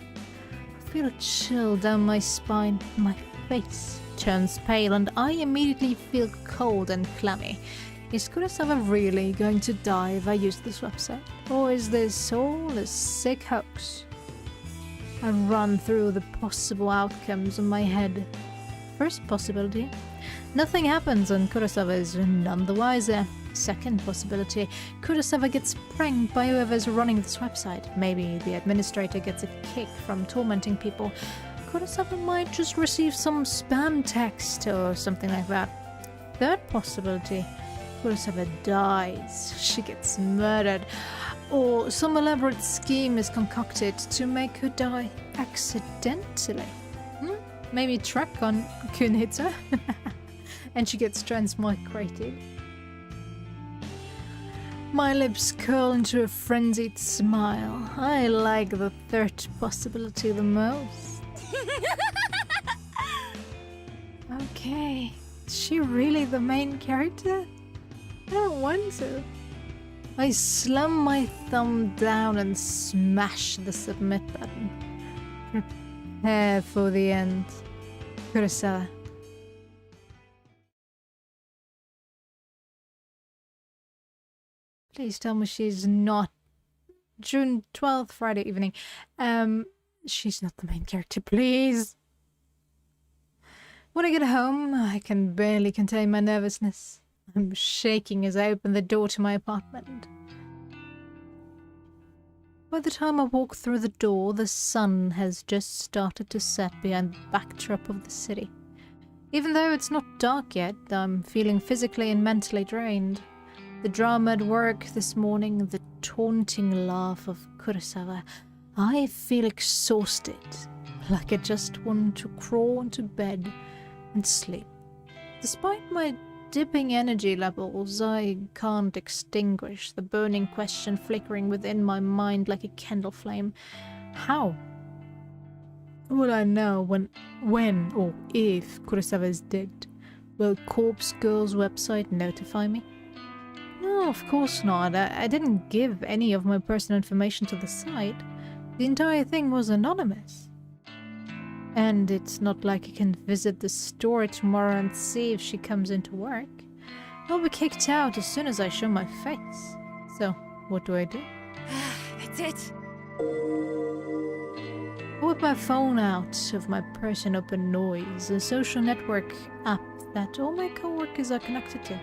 I feel a chill down my spine. My face turns pale and I immediately feel cold and clammy. Is Kurosawa really going to die if I use this website? Or is this all a sick hoax? I run through the possible outcomes in my head. First possibility, nothing happens and Kurosawa is none the wiser. Second possibility, Kurosawa gets pranked by whoever's running this website. Maybe the administrator gets a kick from tormenting people. Kurosawa might just receive some spam text or something like that. Third possibility, Kurosawa dies. She gets murdered. Or some elaborate scheme is concocted to make her die accidentally. Maybe truck on Kun hits her and she gets transmigrated. My lips curl into a frenzied smile. I like the third possibility the most. Okay, is she really the main character? I don't want to. I slam my thumb down and smash the submit button. Prepare for the end. Kurosawa. Please tell me she's not. June 12th, Friday evening. She's not the main character, please. When I get home, I can barely contain my nervousness. I'm shaking as I open the door to my apartment. By the time I walk through the door, the sun has just started to set behind the backdrop of the city. Even though it's not dark yet, I'm feeling physically and mentally drained. The drama at work this morning, the taunting laugh of Kurosawa. I feel exhausted, like I just want to crawl into bed and sleep. Despite my dipping energy levels, I can't extinguish the burning question flickering within my mind like a candle flame. How will I know when or if Kurosawa is dead? Will Corpse Girl's website notify me? No, of course not. I didn't give any of my personal information to the site. The entire thing was anonymous. And it's not like I can visit the store tomorrow and see if she comes into work. I'll be kicked out as soon as I show my face. So, what do I do? That's it. I whip my phone out of my purse and open Noise, a social network app that all my co-workers are connected to.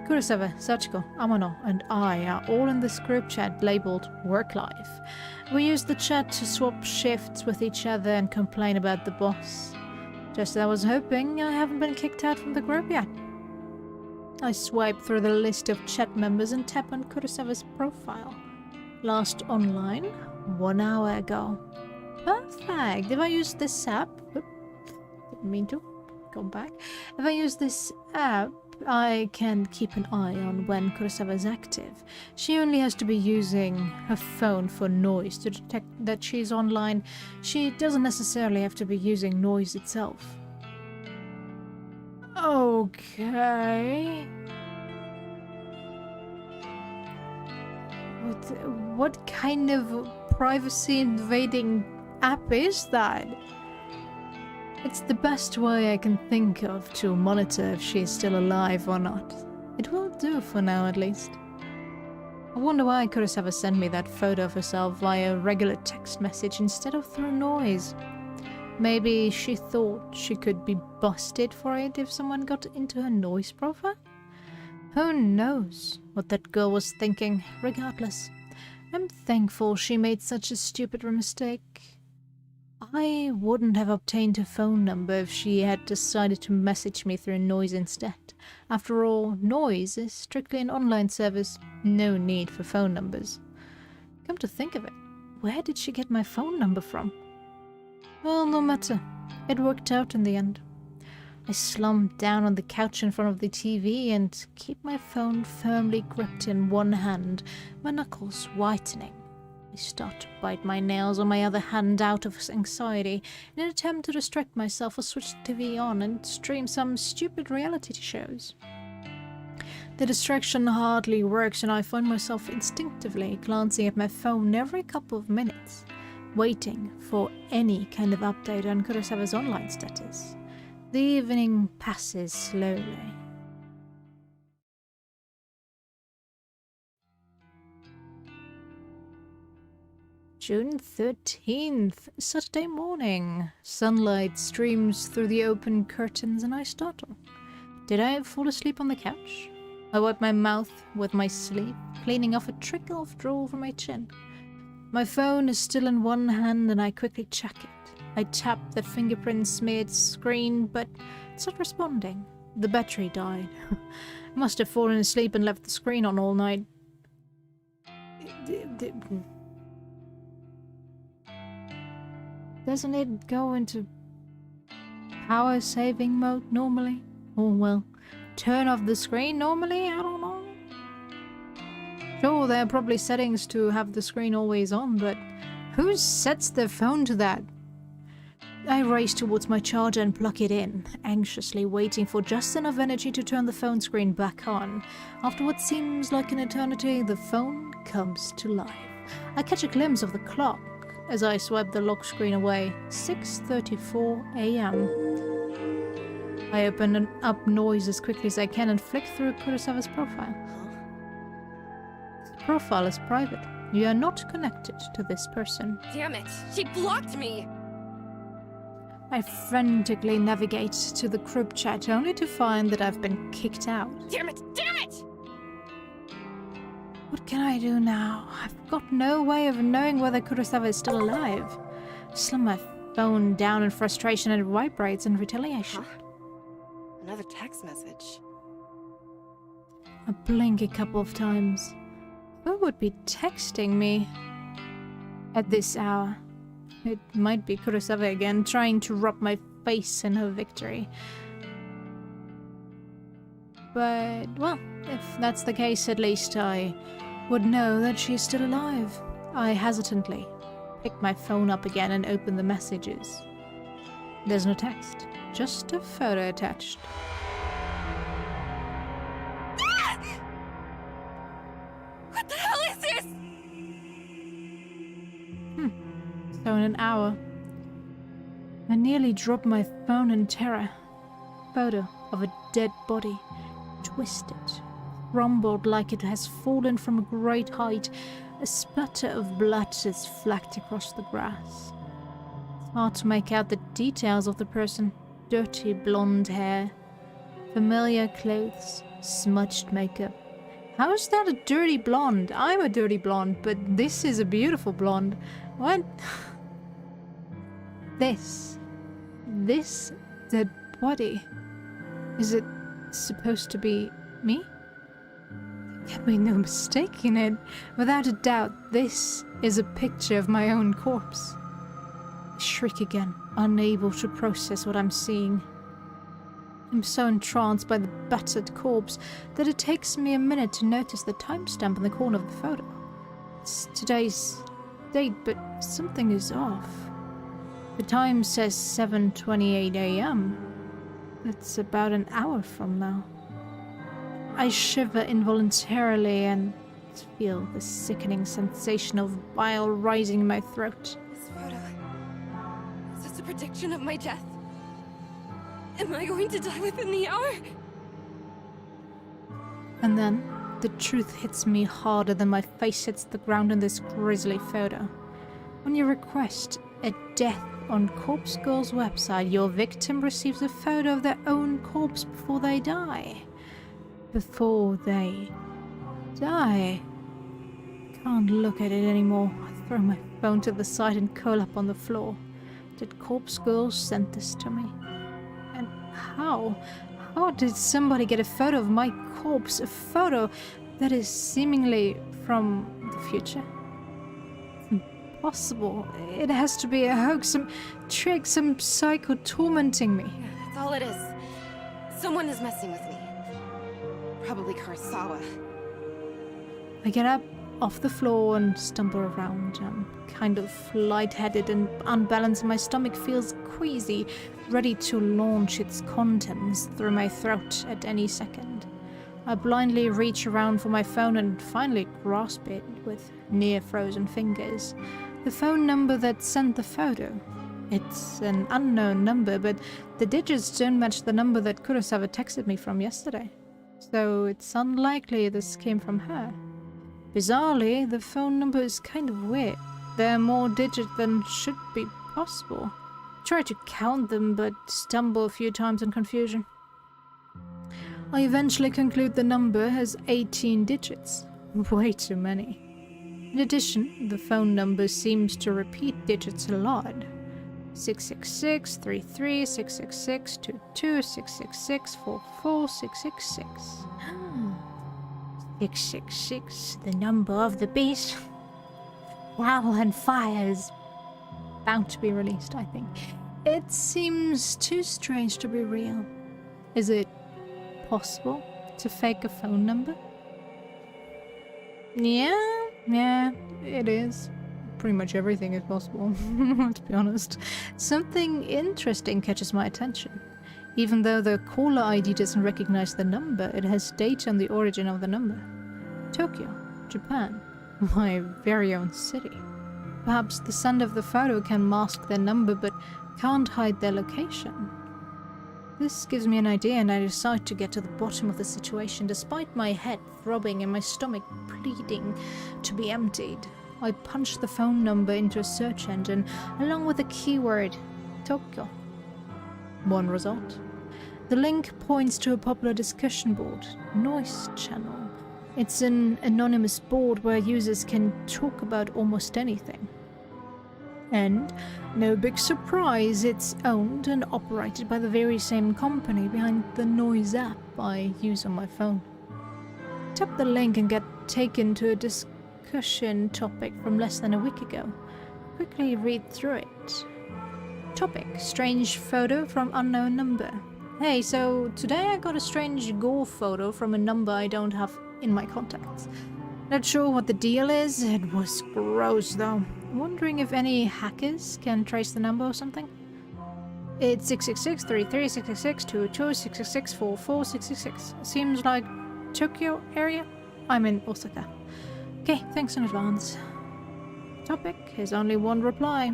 Kurosawa, Sachiko, Amano, and I are all in this group chat labeled Work Life. We use the chat to swap shifts with each other and complain about the boss. Just as I was hoping, I haven't been kicked out from the group yet. I swipe through the list of chat members and tap on Kurosawa's profile. Last online, 1 hour ago. Perfect! If I use this app... Didn't mean to. Go back. If I use this app, I can keep an eye on when Kurosawa is active. She only has to be using her phone for Noise to detect that she's online. She doesn't necessarily have to be using Noise itself. Okay. What kind of privacy invading app is that? It's the best way I can think of to monitor if she's still alive or not. It will do for now, at least. I wonder why Kurosawa sent me that photo of herself via regular text message instead of through Noise. Maybe she thought she could be busted for it if someone got into her Noise profile? Who knows what that girl was thinking. Regardless, I'm thankful she made such a stupid mistake. I wouldn't have obtained her phone number if she had decided to message me through Noise instead. After all, Noise is strictly an online service, no need for phone numbers. Come to think of it, where did she get my phone number from? Well, no matter. It worked out in the end. I slumped down on the couch in front of the TV and keep my phone firmly gripped in one hand, my knuckles whitening. I start to bite my nails on my other hand out of anxiety in an attempt to distract myself or switch the TV on and stream some stupid reality shows. The distraction hardly works and I find myself instinctively glancing at my phone every couple of minutes, waiting for any kind of update on Kurosawa's online status. The evening passes slowly. June 13th, Saturday morning. Sunlight streams through the open curtains and I startle. Did I fall asleep on the couch? I wipe my mouth with my sleeve, cleaning off a trickle of drool from my chin. My phone is still in one hand and I quickly check it. I tap the fingerprint-smeared screen, but it's not responding. The battery died. I must have fallen asleep and left the screen on all night. Doesn't it go into power saving mode normally? Or, well, turn off the screen normally? I don't know. Sure, there are probably settings to have the screen always on, but who sets their phone to that? I race towards my charger and plug it in, anxiously waiting for just enough energy to turn the phone screen back on. After what seems like an eternity, the phone comes to life. I catch a glimpse of the clock as I swipe the lock screen away. 6:34 a.m. I open up Noise as quickly as I can and flick through Kurosawa's profile. The profile is private. You are not connected to this person. Damn it! She blocked me! I frantically navigate to the group chat only to find that I've been kicked out. Damn it! Damn it! What can I do now? I've got no way of knowing whether Kurosawa is still alive. I slam my phone down in frustration and it vibrates in retaliation. Huh? Another text message. I blink a couple of times. Who would be texting me at this hour? It might be Kurosawa again, trying to rub my face in her victory. But, well, if that's the case, at least I would know that she's still alive. I hesitantly pick my phone up again and open the messages. There's no text, just a photo attached. What the hell is this? So in an hour, I nearly dropped my phone in terror. Photo of a dead body, twisted, crumbled like it has fallen from a great height. A splatter of blood is flecked across the grass. It's hard to make out the details of the person. Dirty blonde hair, familiar clothes, smudged makeup. How is that a dirty blonde? I'm a dirty blonde, but this is a beautiful blonde. What? This dead body. Is it supposed to be me? There can be no mistaking it. Without a doubt, this is a picture of my own corpse. I shriek again, unable to process what I'm seeing. I'm so entranced by the battered corpse that it takes me a minute to notice the timestamp in the corner of the photo. It's today's date, but something is off. The time says 7:28 a.m. That's about an hour from now. I shiver involuntarily and feel the sickening sensation of bile rising in my throat. This photo. Is this a prediction of my death? Am I going to die within the hour? And then, the truth hits me harder than my face hits the ground in this grisly photo. When you request a death on Corpse Girl's website, your victim receives a photo of their own corpse before they die. Before they die. Can't look at it anymore. I throw my phone to the side and curl up on the floor. Did Corpse Girl send this to me? And how? How did somebody get a photo of my corpse? A photo that is seemingly from the future? It's impossible. It has to be a hoax, some trick, some psycho tormenting me. Yeah, that's all it is. Someone is messing with me. Probably Kurosawa. I get up off the floor and stumble around. I'm kind of lightheaded and unbalanced. My stomach feels queasy, ready to launch its contents through my throat at any second. I blindly reach around for my phone and finally grasp it with near-frozen fingers. The phone number that sent the photo. It's an unknown number, but the digits don't match the number that Kurosawa texted me from yesterday. So it's unlikely this came from her. Bizarrely, the phone number is kind of weird. There are more digits than should be possible. I try to count them, but stumble a few times in confusion. I eventually conclude the number has 18 digits. Way too many. In addition, the phone number seems to repeat digits a lot. 666 33 666 22 666 44 666. 666, the number of the beast. Wildland Fires. Bound to be released, I think. It seems too strange to be real. Is it possible to fake a phone number? Yeah, it is. Pretty much everything is possible, to be honest. Something interesting catches my attention. Even though the caller ID doesn't recognize the number, it has data on the origin of the number. Tokyo, Japan, my very own city. Perhaps the sender of the photo can mask their number but can't hide their location. This gives me an idea and I decide to get to the bottom of the situation despite my head throbbing and my stomach pleading to be emptied. I punch the phone number into a search engine along with the keyword Tokyo. One result. The link points to a popular discussion board, Noise Channel. It's an anonymous board where users can talk about almost anything. And, no big surprise, it's owned and operated by the very same company behind the Noise app I use on my phone. Tap the link and get taken to a discussion topic from less than a week ago. Quickly read through it. Topic: strange photo from unknown number. Hey, so today I got a strange gore photo from a number I don't have in my contacts. Not sure what the deal is. It was gross though. Wondering if any hackers can trace the number or something. It's 666 33 666 22 666 44 666. Seems like Tokyo area. I'm in Osaka. Okay, thanks in advance. Topic has only one reply.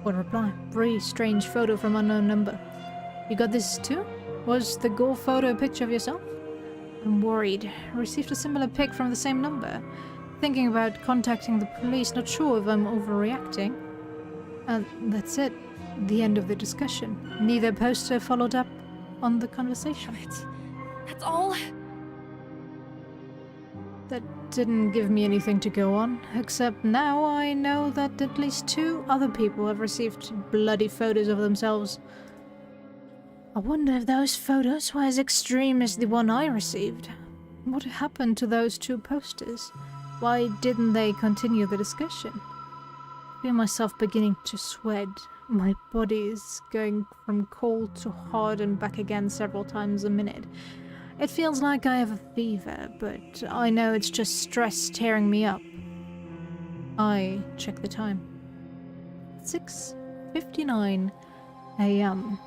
One reply. Very strange photo from unknown number. You got this too? Was the gore photo a picture of yourself? I'm worried. I received a similar pic from the same number. Thinking about contacting the police, not sure if I'm overreacting. And that's it. The end of the discussion. Neither poster followed up on the conversation. That's all? That didn't give me anything to go on, except now I know that at least 2 other people have received bloody photos of themselves. I wonder if those photos were as extreme as the one I received. What happened to those 2 posters? Why didn't they continue the discussion? I feel myself beginning to sweat. My body is going from cold to hot and back again several times a minute. It feels like I have a fever, but I know it's just stress tearing me up. I check the time. 6:59 a.m.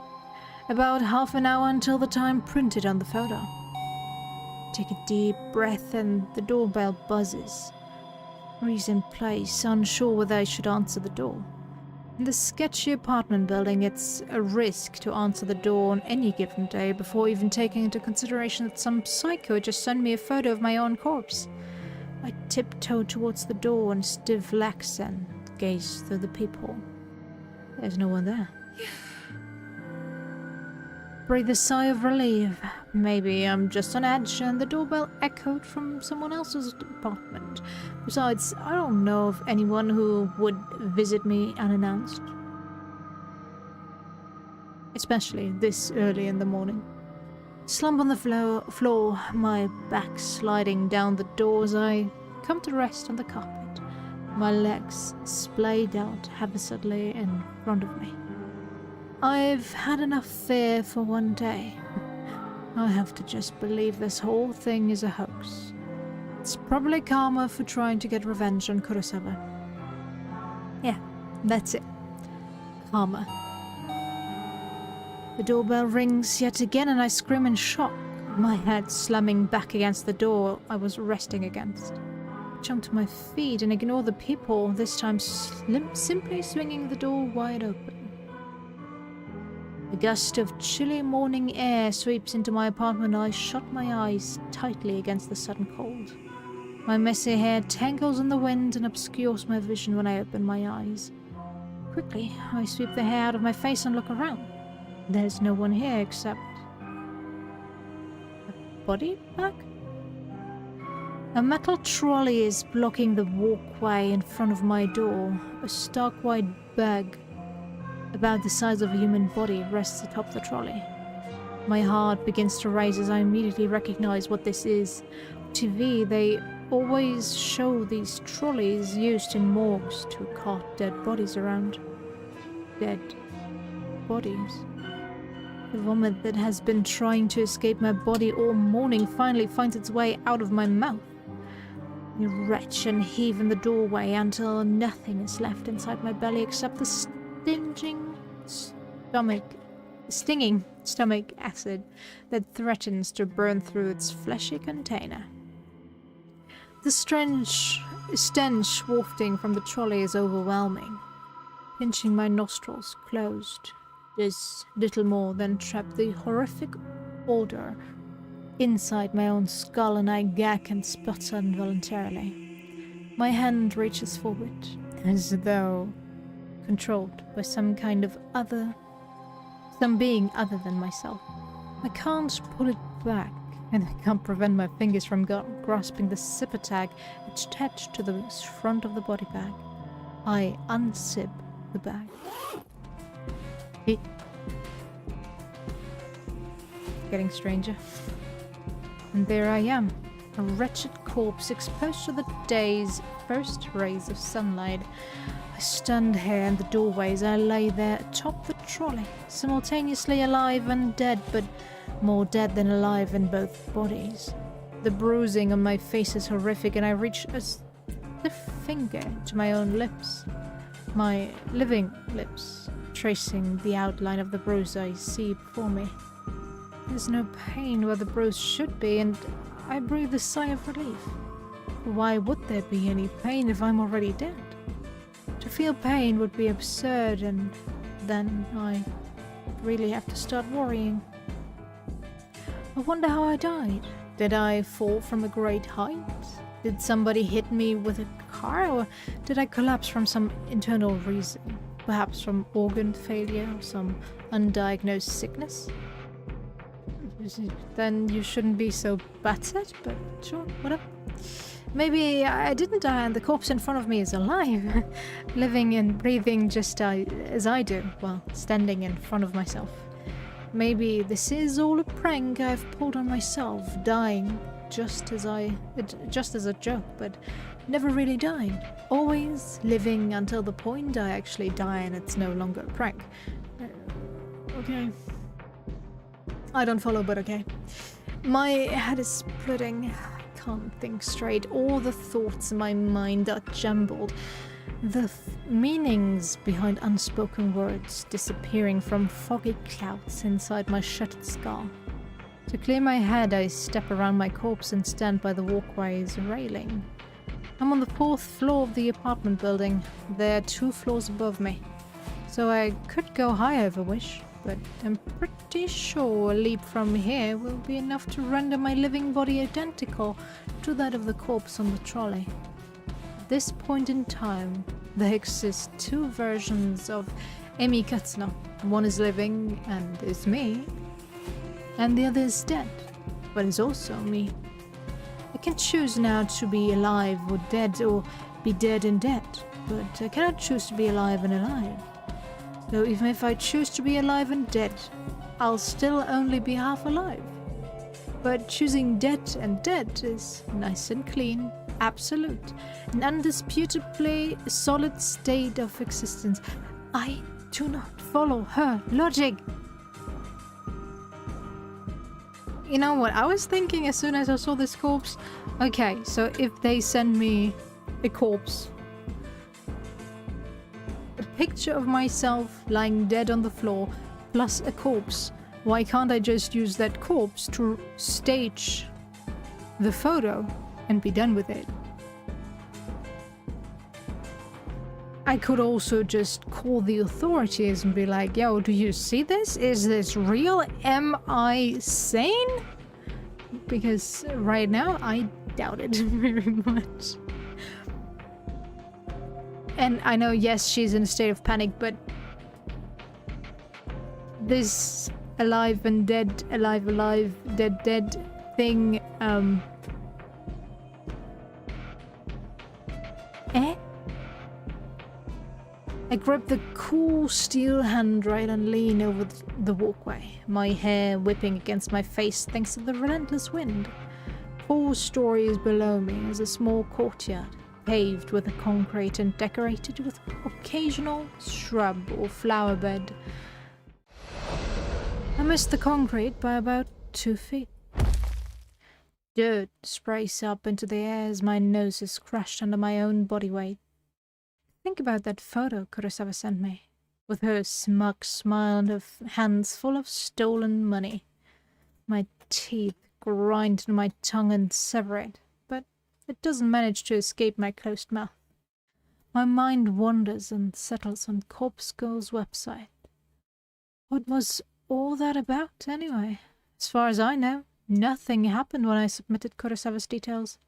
About half an hour until the time printed on the photo. Take a deep breath and the doorbell buzzes. Freeze in place, unsure whether I should answer the door. In this sketchy apartment building, it's a risk to answer the door on any given day before even taking into consideration that some psycho just sent me a photo of my own corpse. I tiptoe towards the door in stiff legs and gaze through the peephole. There's no one there. breathe a sigh of relief. Maybe I'm just on edge and the doorbell echoed from someone else's apartment. Besides, I don't know of anyone who would visit me unannounced. Especially this early in the morning. Slump on the floor, my back sliding down the doors, I come to rest on the carpet, my legs splayed out haphazardly in front of me. I've had enough fear for one day. I have to just believe this whole thing is a hoax. It's probably karma for trying to get revenge on Kurosawa. Yeah, that's it. Karma. The doorbell rings yet again and I scream in shock, my head slamming back against the door I was resting against. I jump to my feet and ignore the people, this time simply swinging the door wide open. A gust of chilly morning air sweeps into my apartment and I shut my eyes tightly against the sudden cold. My messy hair tangles in the wind and obscures my vision when I open my eyes. Quickly, I sweep the hair out of my face and look around. There's no one here except a body bag? A metal trolley is blocking the walkway in front of my door. A stark white bag about the size of a human body rests atop the trolley. My heart begins to race as I immediately recognize what this is. On TV, they always show these trolleys used in morgues to cart dead bodies around. Dead bodies. The vomit that has been trying to escape my body all morning finally finds its way out of my mouth. I retch and heave in the doorway until nothing is left inside my belly except the stinging stomach acid that threatens to burn through its fleshy container. The stench wafting from the trolley is overwhelming, pinching my nostrils closed. Does little more than trap the horrific odor inside my own skull, and I gag and sputter involuntarily. My hand reaches forward, as though controlled by some being other than myself. I can't pull it back, and I can't prevent my fingers from grasping the zipper tag attached to the front of the body bag. I unzip the bag. Getting stranger. And there I am, a wretched corpse exposed to the day's first rays of sunlight. I stand here in the doorway as I lay there atop the trolley, simultaneously alive and dead, but more dead than alive in both bodies. The bruising on my face is horrific, and I reach a stiff finger to my own lips. My living lips, tracing the outline of the bruise I see before me. There's no pain where the bruise should be, and I breathe a sigh of relief. Why would there be any pain if I'm already dead? To feel pain would be absurd, and then I really have to start worrying. I wonder how I died. Did I fall from a great height? Did somebody hit me with a car, or did I collapse from some internal reason? Perhaps from organ failure or some undiagnosed sickness? Then you shouldn't be so battered, but sure, whatever. Maybe I didn't die and the corpse in front of me is alive, living and breathing just as I do, while standing in front of myself. Maybe this is all a prank I've pulled on myself, dying just as a joke, but never really dying. Always living until the point I actually die and it's no longer a prank. Okay. I don't follow, but okay. My head is splitting. I can't think straight. All the thoughts in my mind are jumbled. The meanings behind unspoken words disappearing from foggy clouds inside my shuttered skull. To clear my head, I step around my corpse and stand by the walkway's railing. I'm on the 4th floor of the apartment building. There are 2 floors above me. So I could go higher if I wish, but I'm pretty sure a leap from here will be enough to render my living body identical to that of the corpse on the trolley. At this point in time, there exist 2 versions of Emi Katsuno. One is living and is me. and the other is dead, but is also me. I can choose now to be alive or dead, or be dead and dead, but I cannot choose to be alive and alive. Though even if I choose to be alive and dead, I'll still only be half alive. But choosing dead and dead is nice and clean, absolute, an undisputably solid state of existence. I do not follow her logic. You know what I was thinking as soon as I saw this corpse? Okay, so if they send me a corpse, a picture of myself lying dead on the floor, plus a corpse, why can't I just use that corpse to stage the photo and be done with it? I could also just call the authorities and be like, yo, do you see this? Is this real? Am I sane? Because right now, I doubt it very much. And I know, yes, she's in a state of panic, but this alive and dead, alive, alive, dead, dead thing, I grab the cool steel handrail and lean over the walkway, my hair whipping against my face thanks to the relentless wind. 4 stories below me is a small courtyard, paved with concrete and decorated with occasional shrub or flower bed. I missed the concrete by about 2 feet. Dirt sprays up into the air as my nose is crushed under my own body weight. Think about that photo Kurosawa sent me, with her smug smile and her hands full of stolen money. My teeth grind into my tongue and sever it, but it doesn't manage to escape my closed mouth. My mind wanders and settles on Corpse Girl's website. What was all that about, anyway? As far as I know, nothing happened when I submitted Kurosawa's details.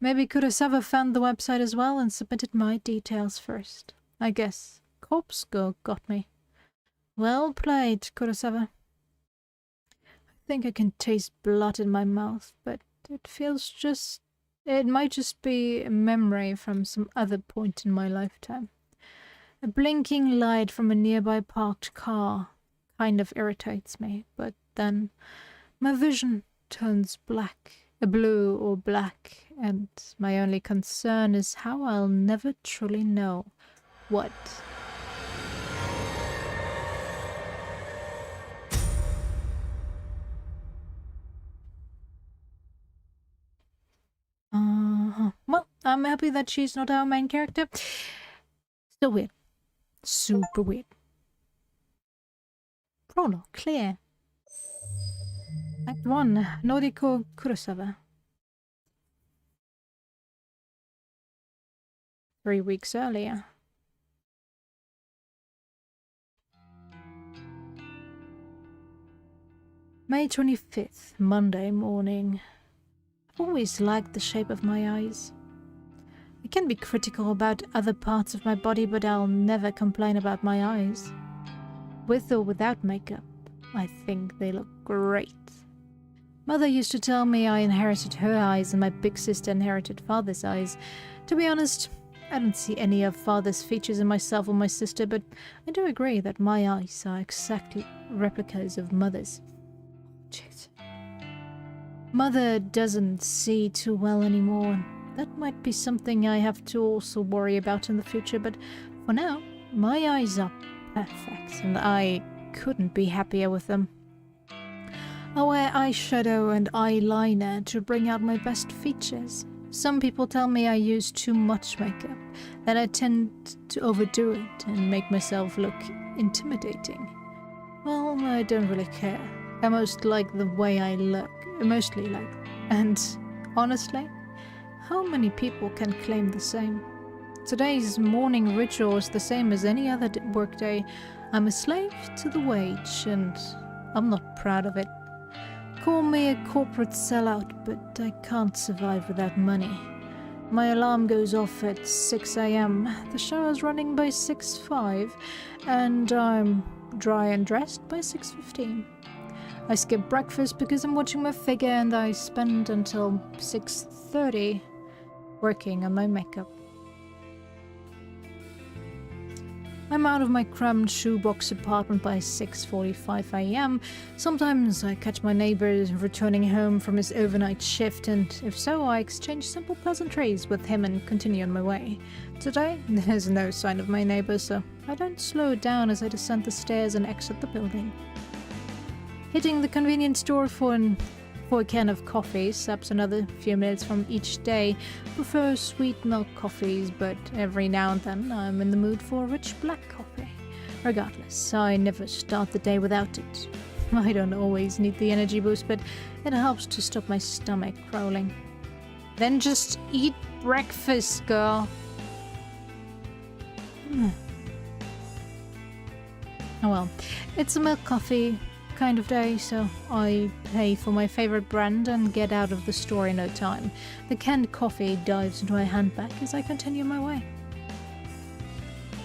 Maybe Kurosawa found the website as well and submitted my details first. I guess Corpse Girl got me. Well played, Kurosawa. I think I can taste blood in my mouth, but it feels just... It might just be a memory from some other point in my lifetime. A blinking light from a nearby parked car kind of irritates me, but then my vision turns black. A blue or black, and my only concern is how I'll never truly know what. Well, I'm happy that she's not our main character. Still weird. Super weird. Prologue, clear. Act 1, Noriko Kurosawa. 3 weeks earlier. May 25th, Monday morning. I've always liked the shape of my eyes. I can be critical about other parts of my body, but I'll never complain about my eyes. With or without makeup, I think they look great. Mother used to tell me I inherited her eyes and my big sister inherited father's eyes. To be honest, I don't see any of father's features in myself or my sister, but I do agree that my eyes are exactly replicas of mother's. Jeez. Mother doesn't see too well anymore. That might be something I have to also worry about in the future, but for now, my eyes are perfect and I couldn't be happier with them. I wear eyeshadow and eyeliner to bring out my best features. Some people tell me I use too much makeup, that I tend to overdo it and make myself look intimidating. Well, I don't really care. I most like the way I look, mostly like. And honestly, how many people can claim the same? Today's morning ritual is the same as any other workday. I'm a slave to the wage, and I'm not proud of it. Call me a corporate sellout, but I can't survive without money. My alarm goes off at 6 AM, the shower's running by 6:05, and I'm dry and dressed by 6:15. I skip breakfast because I'm watching my figure, and I spend until 6:30 working on my makeup. I'm out of my cramped shoebox apartment by 6:45 a.m. Sometimes I catch my neighbor returning home from his overnight shift, and if so, I exchange simple pleasantries with him and continue on my way. Today, there's no sign of my neighbor, so I don't slow down as I descend the stairs and exit the building. Hitting the convenience store for a can of coffee saps another few minutes from each day. Prefer sweet milk coffees, but every now and then I'm in the mood for a rich black coffee. Regardless, I never start the day without it. I don't always need the energy boost, but it helps to stop my stomach growling. Then just eat breakfast, girl. Oh well, it's a milk coffee kind of day, so I pay for my favorite brand and get out of the store in no time. The canned coffee dives into my handbag as I continue my way.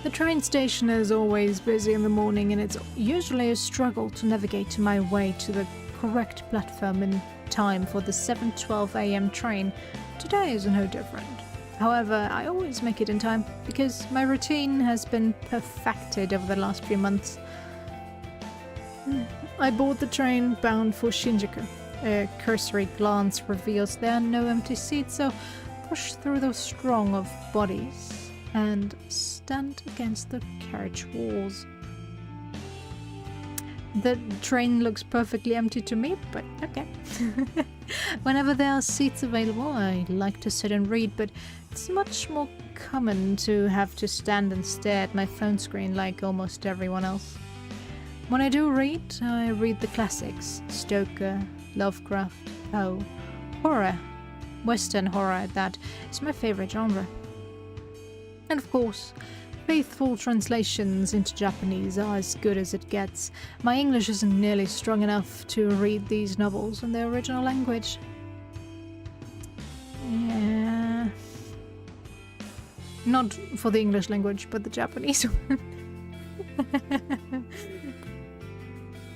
The train station is always busy in the morning, and it's usually a struggle to navigate my way to the correct platform in time for the 7:12 a.m. train. Today is no different. However, I always make it in time because my routine has been perfected over the last few months. I board the train bound for Shinjuku. A cursory glance reveals there are no empty seats, so push through the throng of bodies and stand against the carriage walls. The train looks perfectly empty to me, but okay. Whenever there are seats available, I like to sit and read, but it's much more common to have to stand and stare at my phone screen like almost everyone else. When I do read, I read the classics: Stoker, Lovecraft, Poe, horror. Western horror, that is my favorite genre. And of course, faithful translations into Japanese are as good as it gets. My English isn't nearly strong enough to read these novels in their original language. Yeah. Not for the English language, but the Japanese one.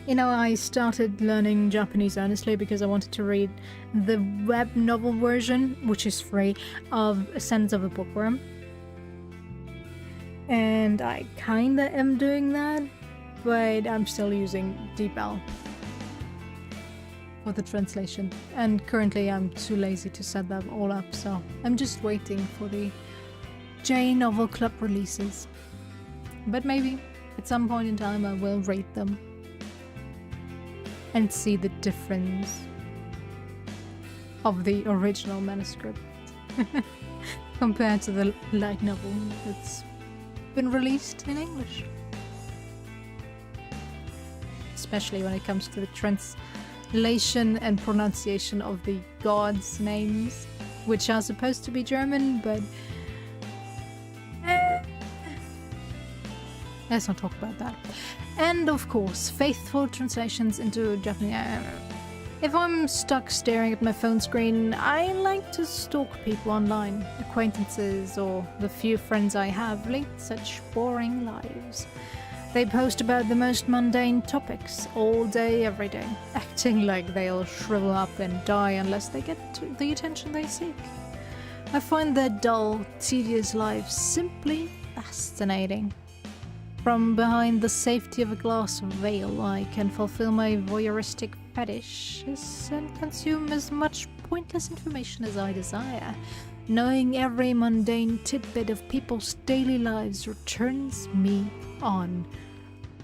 You know, I started learning Japanese honestly because I wanted to read the web novel version, which is free, of Ascents of a Bookworm. And I kinda am doing that, but I'm still using DeepL for the translation. And currently I'm too lazy to set that all up, so I'm just waiting for the J Novel Club releases. But maybe at some point in time I will read them and see the difference of the original manuscript compared to the light novel that's been released in English. Especially when it comes to the translation and pronunciation of the gods' names, which are supposed to be German, but let's not talk about that. And of course, faithful translations into Japanese. If I'm stuck staring at my phone screen, I like to stalk people online. Acquaintances or the few friends I have lead such boring lives. They post about the most mundane topics all day, every day, acting like they'll shrivel up and die unless they get the attention they seek. I find their dull, tedious lives simply fascinating. From behind the safety of a glass veil, I can fulfill my voyeuristic fetishes and consume as much pointless information as I desire. Knowing every mundane tidbit of people's daily lives turns me on.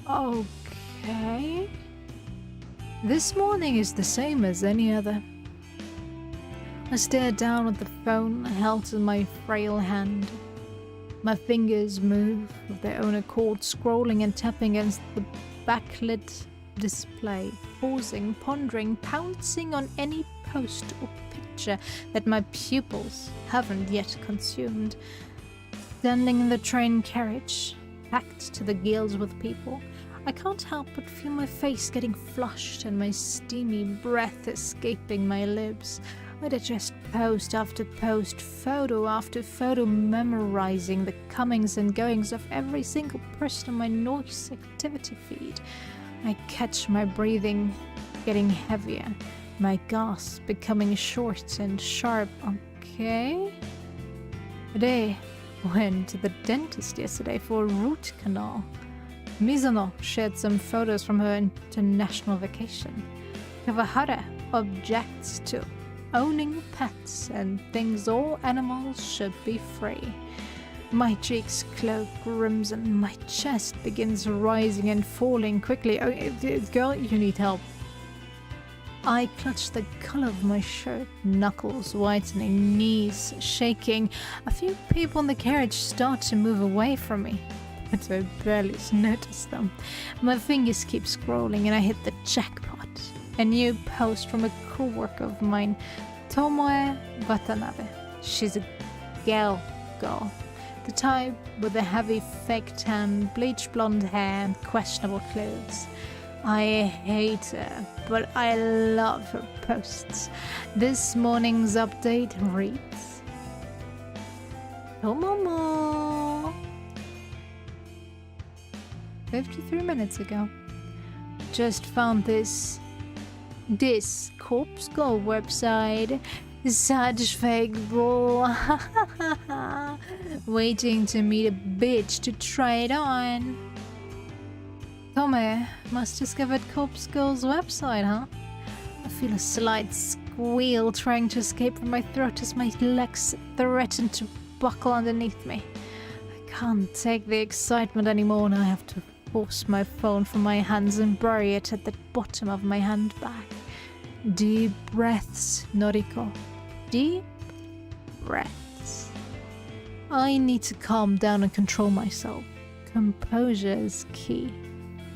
Okay. This morning is the same as any other. I stare down at the phone held in my frail hand. My fingers move of their own accord, scrolling and tapping against the backlit display, pausing, pondering, pouncing on any post or picture that my pupils haven't yet consumed. Standing in the train carriage, packed to the gills with people, I can't help but feel my face getting flushed and my steamy breath escaping my lips. I digest post after post, photo after photo, memorizing the comings and goings of every single person on my noise activity feed. I catch my breathing getting heavier, my gasp becoming short and sharp. Okay. They went to the dentist yesterday for a root canal. Mizuno shared some photos from her international vacation. Kawahara objects to owning pets and thinks all animals should be free. My cheeks glow crimson. My chest begins rising and falling quickly. Oh, girl, you need help. I clutch the collar of my shirt, knuckles whitening, knees shaking. A few people in the carriage start to move away from me, but I barely notice them. My fingers keep scrolling and I hit the jackpot. A new post from a co-worker of mine, Tomoe Watanabe. She's a girl. The type with the heavy fake tan, bleach blonde hair and questionable clothes. I hate her, but I love her posts. This morning's update reads, Tomomo. 53 minutes ago. Just found this Corpse Girl website. Such fake bull. Waiting to meet a bitch to try it on. Tome must discovered Corpse Girl's website, huh? I feel a slight squeal trying to escape from my throat as my legs threaten to buckle underneath me. I can't take the excitement anymore and I have to force my phone from my hands and bury it at the bottom of my handbag. Deep breaths, Noriko. Deep breaths. I need to calm down and control myself. Composure is key.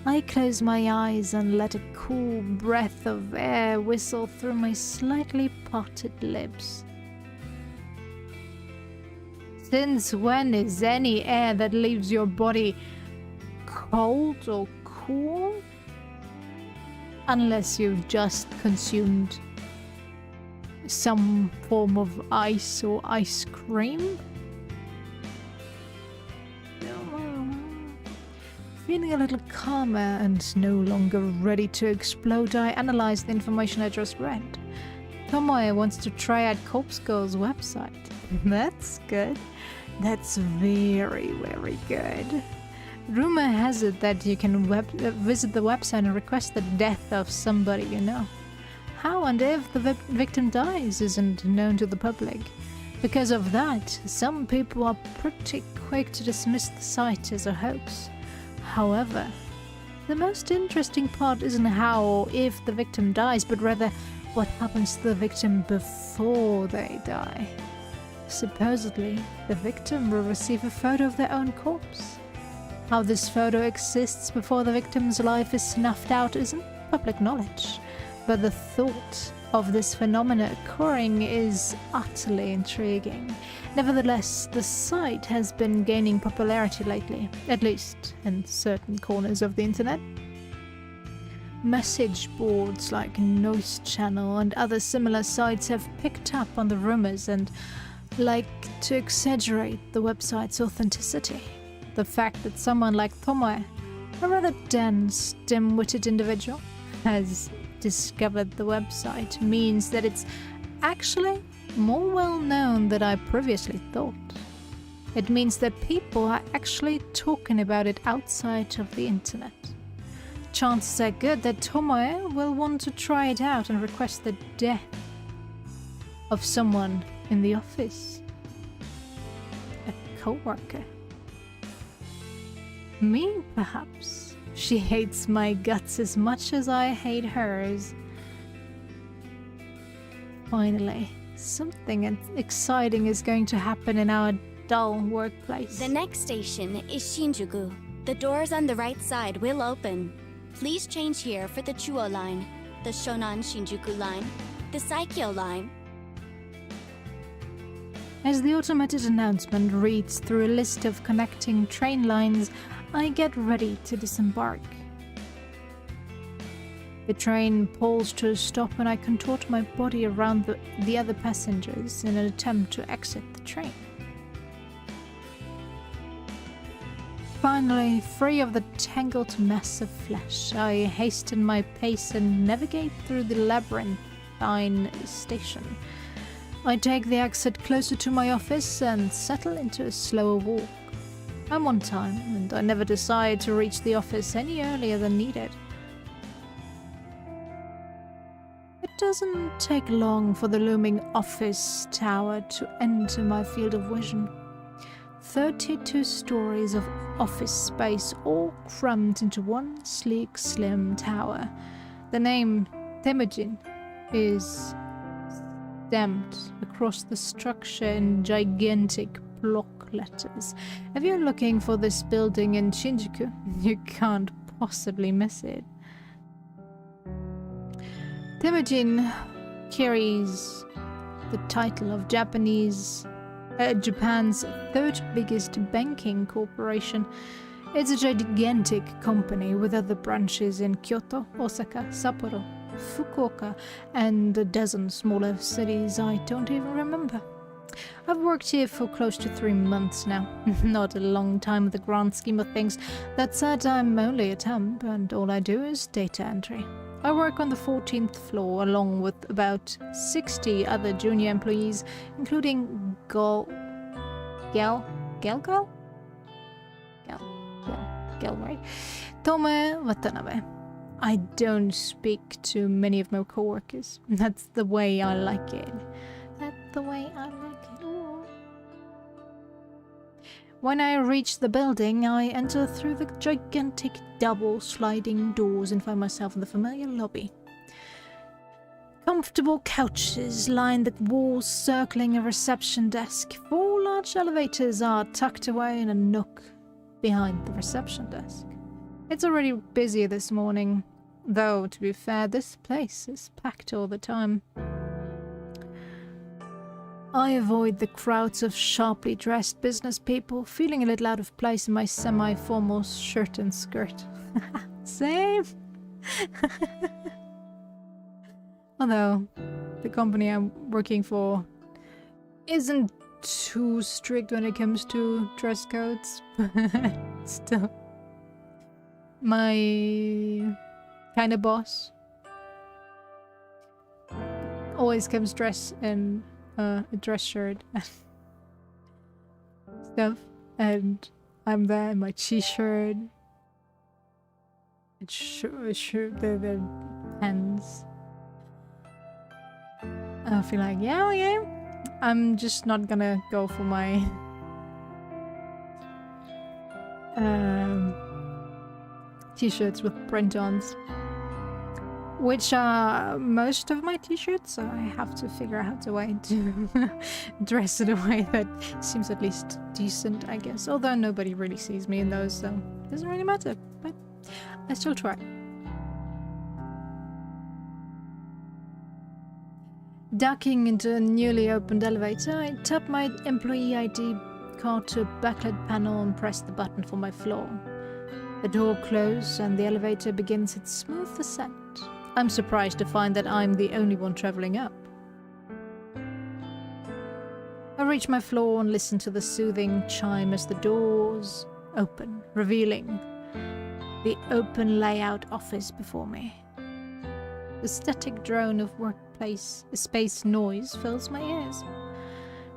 I close my eyes and let a cool breath of air whistle through my slightly parted lips. Since when is any air that leaves your body cold or cool? Unless you've just consumed some form of ice or ice cream. Feeling a little calmer and no longer ready to explode, I analyze the information I just read. Tomoe wants to try out Corpse Girl's website. That's good. That's very, very good. Rumor has it that you can visit the website and request the death of somebody you know. How and if the victim dies isn't known to the public. Because of that, some people are pretty quick to dismiss the site as a hoax. However, the most interesting part isn't how or if the victim dies, but rather what happens to the victim before they die. Supposedly, the victim will receive a photo of their own corpse. How this photo exists before the victim's life is snuffed out isn't public knowledge, but the thought of this phenomena occurring is utterly intriguing. Nevertheless, the site has been gaining popularity lately, at least in certain corners of the internet. Message boards like Noise Channel and other similar sites have picked up on the rumors and like to exaggerate the website's authenticity. The fact that someone like Tomoe, a rather dense, dim-witted individual, has discovered the website means that it's actually more well known than I previously thought. It means that people are actually talking about it outside of the internet. Chances are good that Tomoe will want to try it out and request the death of someone in the office. A co-worker. Me, perhaps. She hates my guts as much as I hate hers. Finally, something exciting is going to happen in our dull workplace. The next station is Shinjuku. The doors on the right side will open. Please change here for the Chuo line, the Shonan Shinjuku line, the Saikyo line. As the automated announcement reads through a list of connecting train lines, I get ready to disembark. The train pulls to a stop and I contort my body around the other passengers in an attempt to exit the train. Finally, free of the tangled mess of flesh, I hasten my pace and navigate through the labyrinthine station. I take the exit closer to my office and settle into a slower walk. I'm on time, and I never decide to reach the office any earlier than needed. It doesn't take long for the looming office tower to enter my field of vision. 32 stories of office space all crammed into one sleek, slim tower. The name Temujin is stamped across the structure in gigantic block letters. If you're looking for this building in Shinjuku, you can't possibly miss it. Temujin carries the title of Japan's third biggest banking corporation. It's a gigantic company with other branches in Kyoto, Osaka, Sapporo, Fukuoka, and a dozen smaller cities I don't even remember. I've worked here for close to 3 months now. Not a long time in the grand scheme of things. That said, I'm only a temp, and all I do is data entry. I work on the 14th floor along with about 60 other junior employees, including Galway, Tome Watanabe. I don't speak to many of my coworkers. That's the way I like it. That's the way I like it. Ooh. When I reach the building, I enter through the gigantic double sliding doors and find myself in the familiar lobby. Comfortable couches line the walls circling a reception desk. 4 large elevators are tucked away in a nook behind the reception desk. It's already busy this morning, though to be fair, this place is packed all the time. I avoid the crowds of sharply dressed business people, feeling a little out of place in my semi-formal shirt and skirt. Same! Although, the company I'm working for isn't too strict when it comes to dress codes. Still, my kind of boss always comes dressed in a dress shirt and stuff, and I'm there in my t-shirt and the pants. I feel like, yeah, I'm just not gonna go for my t-shirts with print-ons, which are most of my t-shirts, so I have to figure out a way to dress in a way that seems at least decent, I guess. Although nobody really sees me in those, so it doesn't really matter, but I still try. Ducking into a newly opened elevator, I tap my employee ID card to a backlit panel and press the button for my floor. The door closes and the elevator begins its smooth ascent. I'm surprised to find that I'm the only one traveling up. I reach my floor and listen to the soothing chime as the doors open, revealing the open layout office before me. The static drone of workplace space noise fills my ears.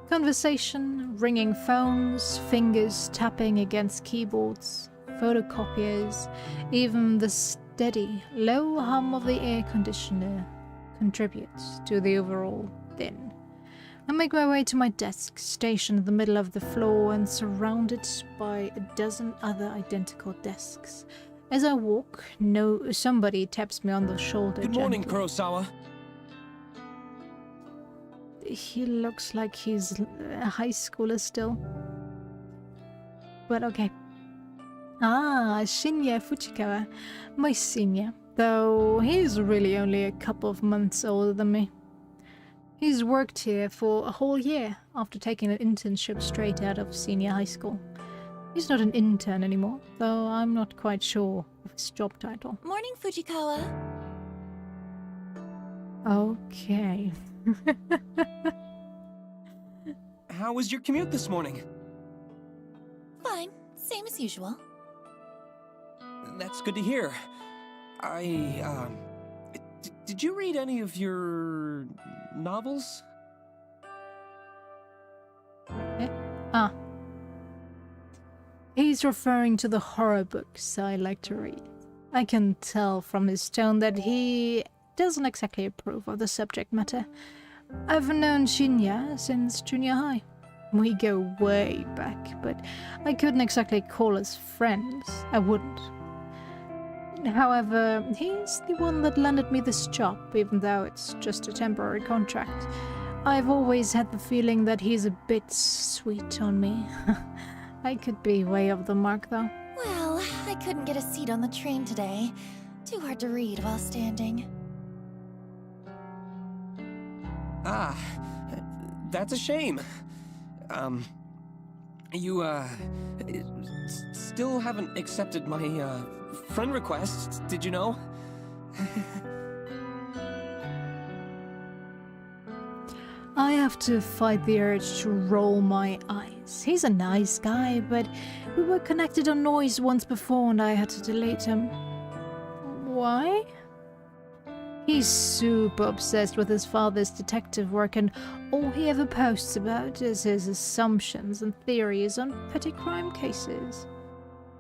Conversation, ringing phones, fingers tapping against keyboards, photocopiers, even the steady, low hum of the air conditioner contributes to the overall din. I make my way to my desk, stationed in the middle of the floor and surrounded by a dozen other identical desks. As I walk, somebody taps me on the shoulder. Good morning, gently. Kurosawa. He looks like he's a high schooler still. But okay. Shinya Fujikawa, my senior, though he's really only a couple of months older than me. He's worked here for a whole year after taking an internship straight out of senior high school. He's not an intern anymore, though I'm not quite sure of his job title. Morning, Fujikawa. Okay. How was your commute this morning? Fine. Same as usual. That's good to hear. Did you read any of your novels? Ah. He's referring to the horror books I like to read. I can tell from his tone that he doesn't exactly approve of the subject matter. I've known Shinya since junior high. We go way back, but I couldn't exactly call us friends. I wouldn't. However, he's the one that landed me this job, even though it's just a temporary contract. I've always had the feeling that he's a bit sweet on me. I could be way off the mark, though. Well, I couldn't get a seat on the train today. Too hard to read while standing. Ah, that's a shame. You, still haven't accepted my, friend request, did you know? I have to fight the urge to roll my eyes. He's a nice guy, but we were connected on Noise once before and I had to delete him. Why? He's super obsessed with his father's detective work and all he ever posts about is his assumptions and theories on petty crime cases.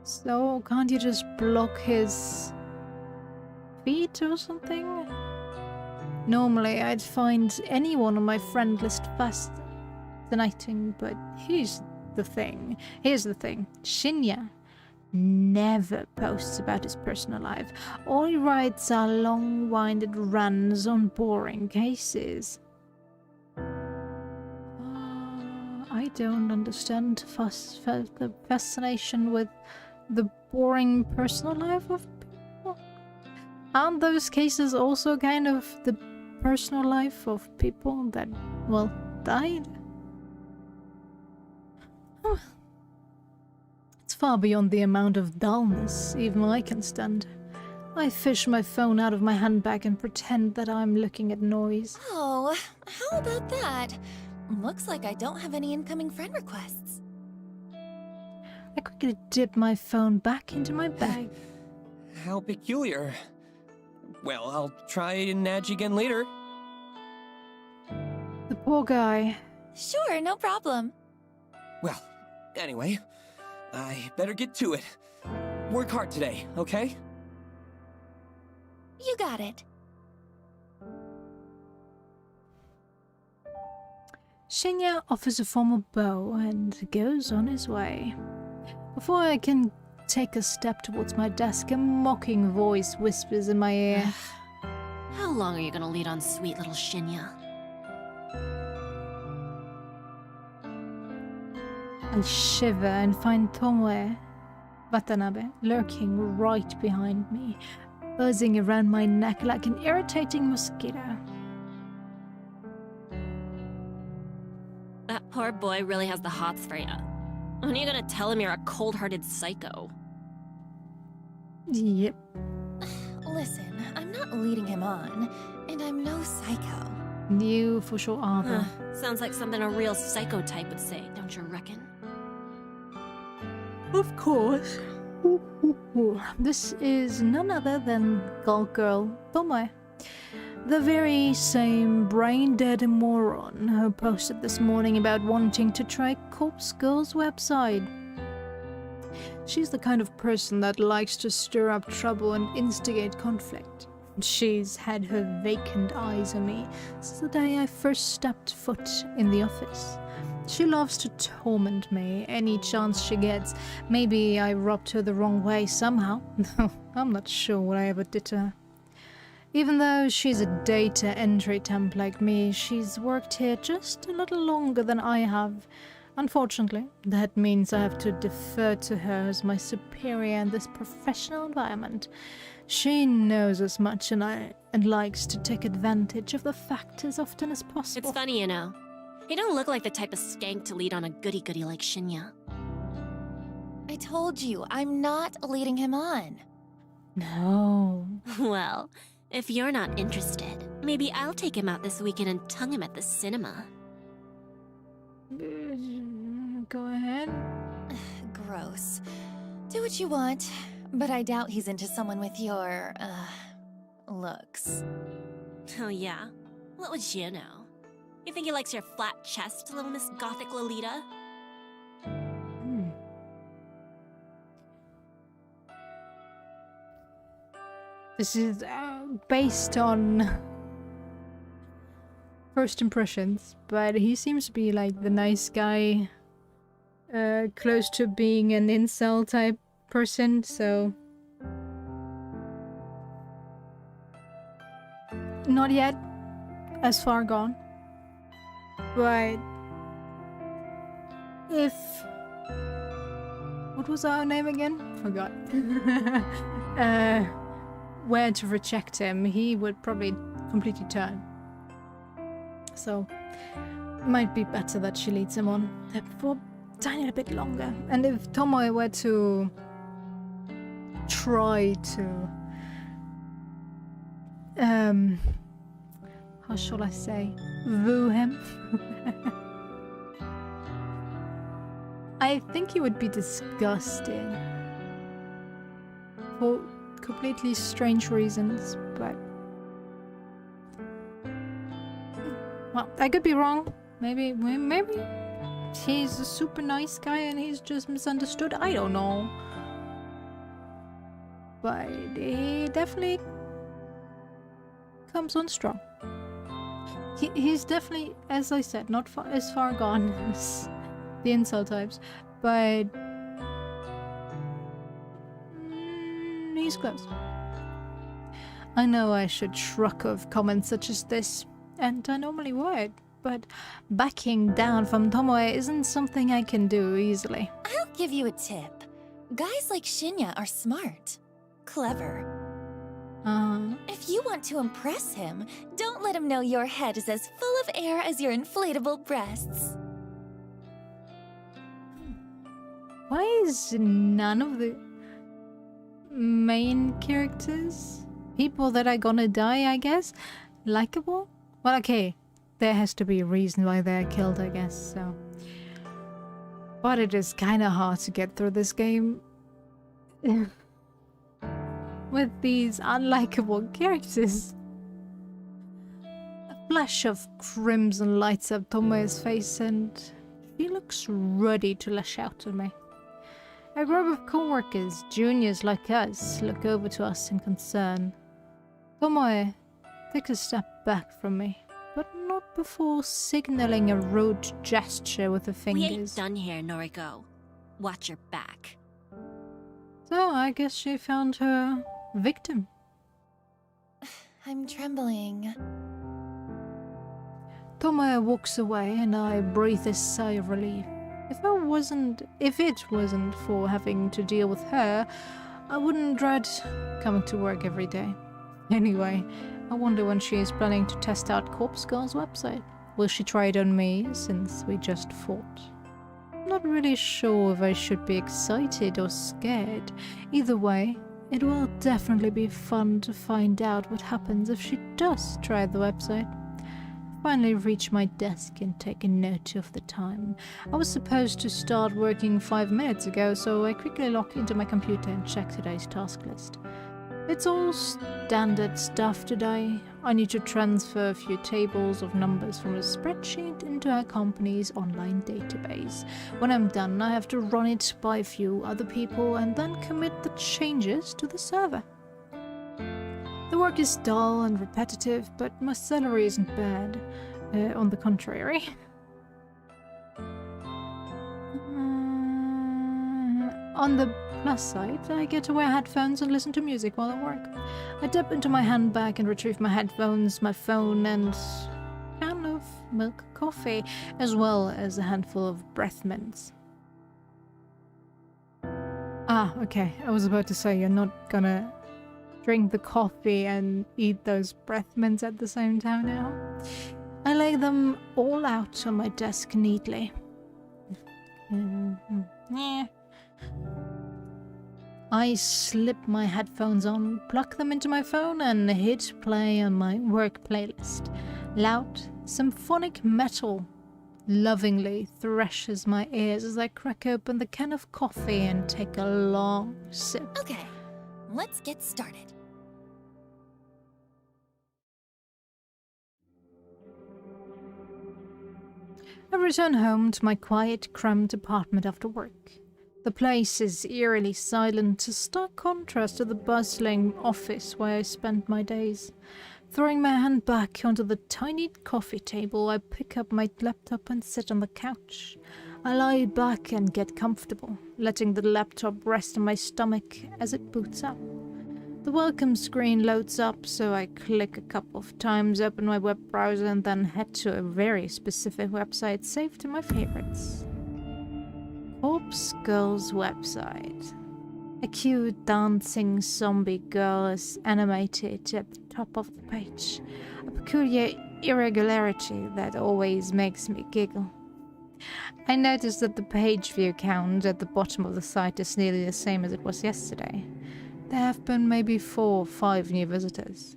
So can't you just block his feed or something? Normally I'd find anyone on my friend list fascinating, but here's the thing. Shinya never posts about his personal life. All he writes are long-winded rants on boring cases. I don't understand the fascination with the boring personal life of people. Aren't those cases also kind of the personal life of people that, well, died? Oh. It's far beyond the amount of dullness even I can stand. I fish my phone out of my handbag and pretend that I'm looking at Noise. Oh, how about that? Looks like I don't have any incoming friend requests. I quickly dip my phone back into my bag. How peculiar. Well, I'll try and nudge again later. The poor guy. Sure, no problem. Well, anyway, I better get to it. Work hard today, okay? You got it. Shinya offers a formal bow and goes on his way. Before I can take a step towards my desk, a mocking voice whispers in my ear. How long are you gonna lead on sweet little Shinya? I shiver and find Tomoe Watanabe lurking right behind me, buzzing around my neck like an irritating mosquito. That poor boy really has the hots for you. When are you gonna tell him you're a cold-hearted psycho? Yep. Listen, I'm not leading him on, and I'm no psycho. You for sure are, though. Sounds like something a real psycho type would say, don't you reckon? Of course. This is none other than Gulk Girl Tomoe. The very same brain-dead moron who posted this morning about wanting to try Corpse Girl's website. She's the kind of person that likes to stir up trouble and instigate conflict. She's had her vacant eyes on me since the day I first stepped foot in the office. She loves to torment me any chance she gets. Maybe I rubbed her the wrong way somehow. I'm not sure what I ever did to her. Even though she's a data entry temp like me, she's worked here just a little longer than I have. Unfortunately, that means I have to defer to her as my superior in this professional environment. She knows as much and likes to take advantage of the fact as often as possible. It's funny, you know. You don't look like the type of skank to lead on a goody-goody like Shinya. I told you, I'm not leading him on. No. Well, if you're not interested, maybe I'll take him out this weekend and tongue him at the cinema. Go ahead. Gross. Do what you want, But I doubt he's into someone with your, looks. Oh, yeah? What would you know? You think he likes your flat chest, little Miss Gothic Lolita? This is based on first impressions, but he seems to be like the nice guy, close to being an incel type person, so... Not yet as far gone, but if... What was our name again? Forgot. Were to reject him, he would probably completely turn. So, might be better that she leads him on for a tiny bit longer. And if Tomoe were to try to how shall I say, woo him? I think he would be disgusting for completely strange reasons, but well, I could be wrong. Maybe he's a super nice guy and he's just misunderstood. I don't know, but he definitely comes on strong. He's definitely, as I said, not as far gone as the incel types, but he's close. I know I should shrug off comments such as this, and I normally would, but backing down from Tomoe isn't something I can do easily. I'll give you a tip. Guys like Shinya are smart, clever. If you want to impress him, don't let him know your head is as full of air as your inflatable breasts. Why is none of the main characters, people that are gonna die, I guess, likable? Well, okay, there has to be a reason why they're killed, I guess, so. But it is kinda hard to get through this game with these unlikable characters. A flash of crimson lights up Tomoe's face and she looks ready to lash out at me. A group of co-workers, juniors like us, look over to us in concern. Tomoe takes a step back from me, but not before signaling a rude gesture with the fingers. We ain't done here, Noriko. Watch your back. So I guess she found her victim. I'm trembling. Tomoe walks away and I breathe a sigh of relief. If it wasn't for having to deal with her, I wouldn't dread coming to work every day. Anyway, I wonder when she is planning to test out Corpse Girl's website. Will she try it on me, since we just fought? Not really sure if I should be excited or scared. Either way, it will definitely be fun to find out what happens if she does try the website. Finally reach my desk and take a note of the time. I was supposed to start working 5 minutes ago, so I quickly log into my computer and check today's task list. It's all standard stuff today. I need to transfer a few tables of numbers from a spreadsheet into our company's online database. When I'm done, I have to run it by a few other people and then commit the changes to the server. The work is dull and repetitive, but my salary isn't bad. On the contrary. On the plus side, I get to wear headphones and listen to music while I work. I dip into my handbag and retrieve my headphones, my phone, and a can of milk coffee, as well as a handful of breath mints. Ah, okay. I was about to say you're not gonna drink the coffee and eat those breath mints at the same time now. I lay them all out on my desk neatly. I slip my headphones on, plug them into my phone, and hit play on my work playlist. Loud, symphonic metal lovingly thrashes my ears as I crack open the can of coffee and take a long sip. Okay, let's get started. I return home to my quiet, cramped apartment after work. The place is eerily silent, a stark contrast to the bustling office where I spent my days. Throwing my hand back onto the tiny coffee table, I pick up my laptop and sit on the couch. I lie back and get comfortable, letting the laptop rest on my stomach as it boots up. The welcome screen loads up, so I click a couple of times, open my web browser, and then head to a very specific website saved to my favorites. Corpse Girl's website. A cute dancing zombie girl is animated at the top of the page, a peculiar irregularity that always makes me giggle. I noticed that the page view count at the bottom of the site is nearly the same as it was yesterday. There have been maybe 4 or 5 new visitors.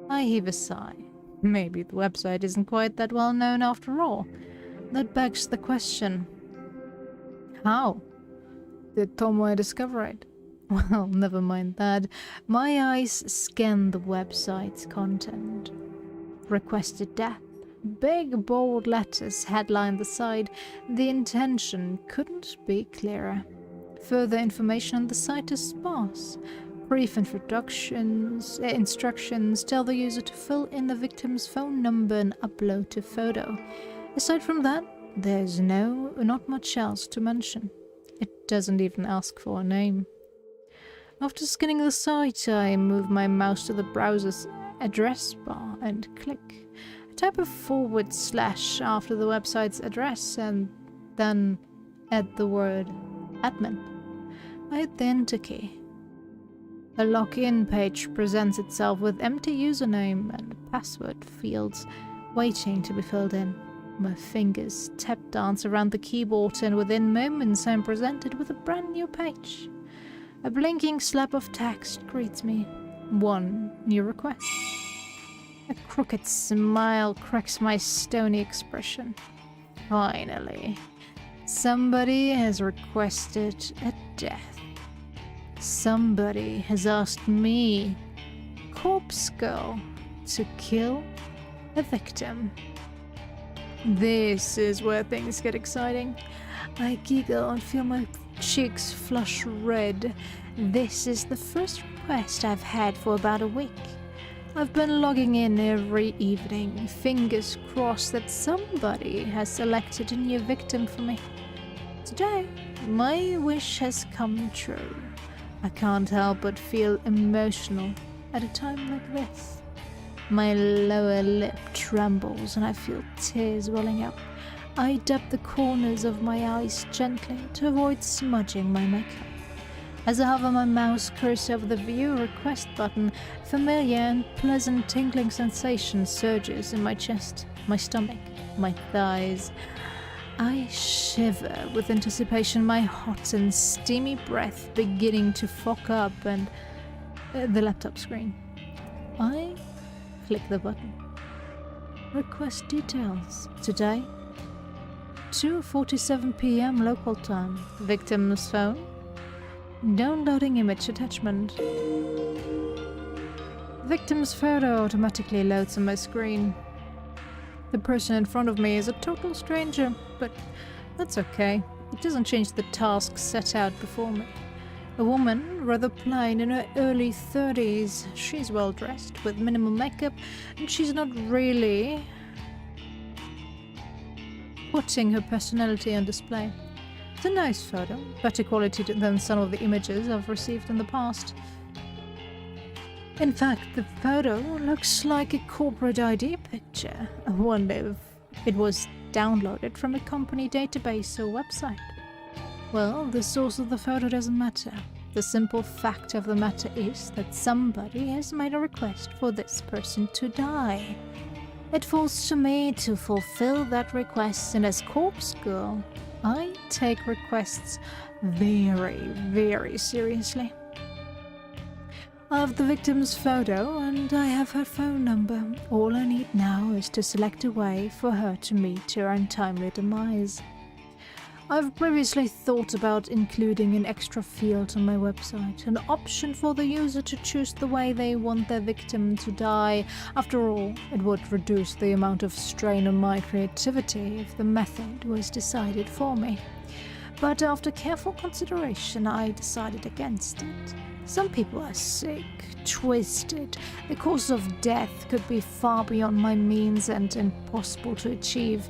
I heave a sigh. Maybe the website isn't quite that well known after all. That begs the question, how did Tomoe discover it? Well, never mind that. My eyes scan the website's content. Requested death. Big bold letters headline the site. The intention couldn't be clearer. Further information on the site is sparse. Brief instructions tell the user to fill in the victim's phone number and upload a photo. Aside from that, there's not much else to mention. It doesn't even ask for a name. After scanning the site, I move my mouse to the browser's address bar and click. I type a / after the website's address and then add the word admin. I hit the enter key. A login page presents itself with empty username and password fields waiting to be filled in. My fingers tap dance around the keyboard, and within moments I'm presented with a brand new page. A blinking slab of text greets me. 1 new request. A crooked smile cracks my stony expression. Finally, somebody has requested a death. Somebody has asked me, Corpse Girl, to kill a victim. This is where things get exciting. I giggle and feel my cheeks flush red. This is the first request I've had for about a week. I've been logging in every evening, fingers crossed that somebody has selected a new victim for me. Today, my wish has come true. I can't help but feel emotional at a time like this. My lower lip trembles and I feel tears welling up. I dab the corners of my eyes gently to avoid smudging my makeup. As I hover my mouse cursor over the view request button, familiar and pleasant tingling sensation surges in my chest, my stomach, my thighs. I shiver with anticipation, my hot and steamy breath beginning to fog up and the laptop screen. I click the button. Request details. Today, 2:47 p.m. local time. Victim's phone. Downloading image attachment. Victim's photo automatically loads on my screen. The person in front of me is a total stranger, but that's okay. It doesn't change the task set out before me. A woman, rather plain, in her early 30s. She's well dressed, with minimal makeup, and she's not really putting her personality on display. It's a nice photo, better quality than some of the images I've received in the past. In fact, the photo looks like a corporate ID picture. I wonder if it was downloaded from a company database or website. Well, the source of the photo doesn't matter. The simple fact of the matter is that somebody has made a request for this person to die. It falls to me to fulfill that request, and as Corpse Girl, I take requests very, very seriously. I have the victim's photo and I have her phone number. All I need now is to select a way for her to meet her untimely demise. I've previously thought about including an extra field on my website, an option for the user to choose the way they want their victim to die. After all, it would reduce the amount of strain on my creativity if the method was decided for me. But after careful consideration, I decided against it. Some people are sick, twisted. The cause of death could be far beyond my means and impossible to achieve.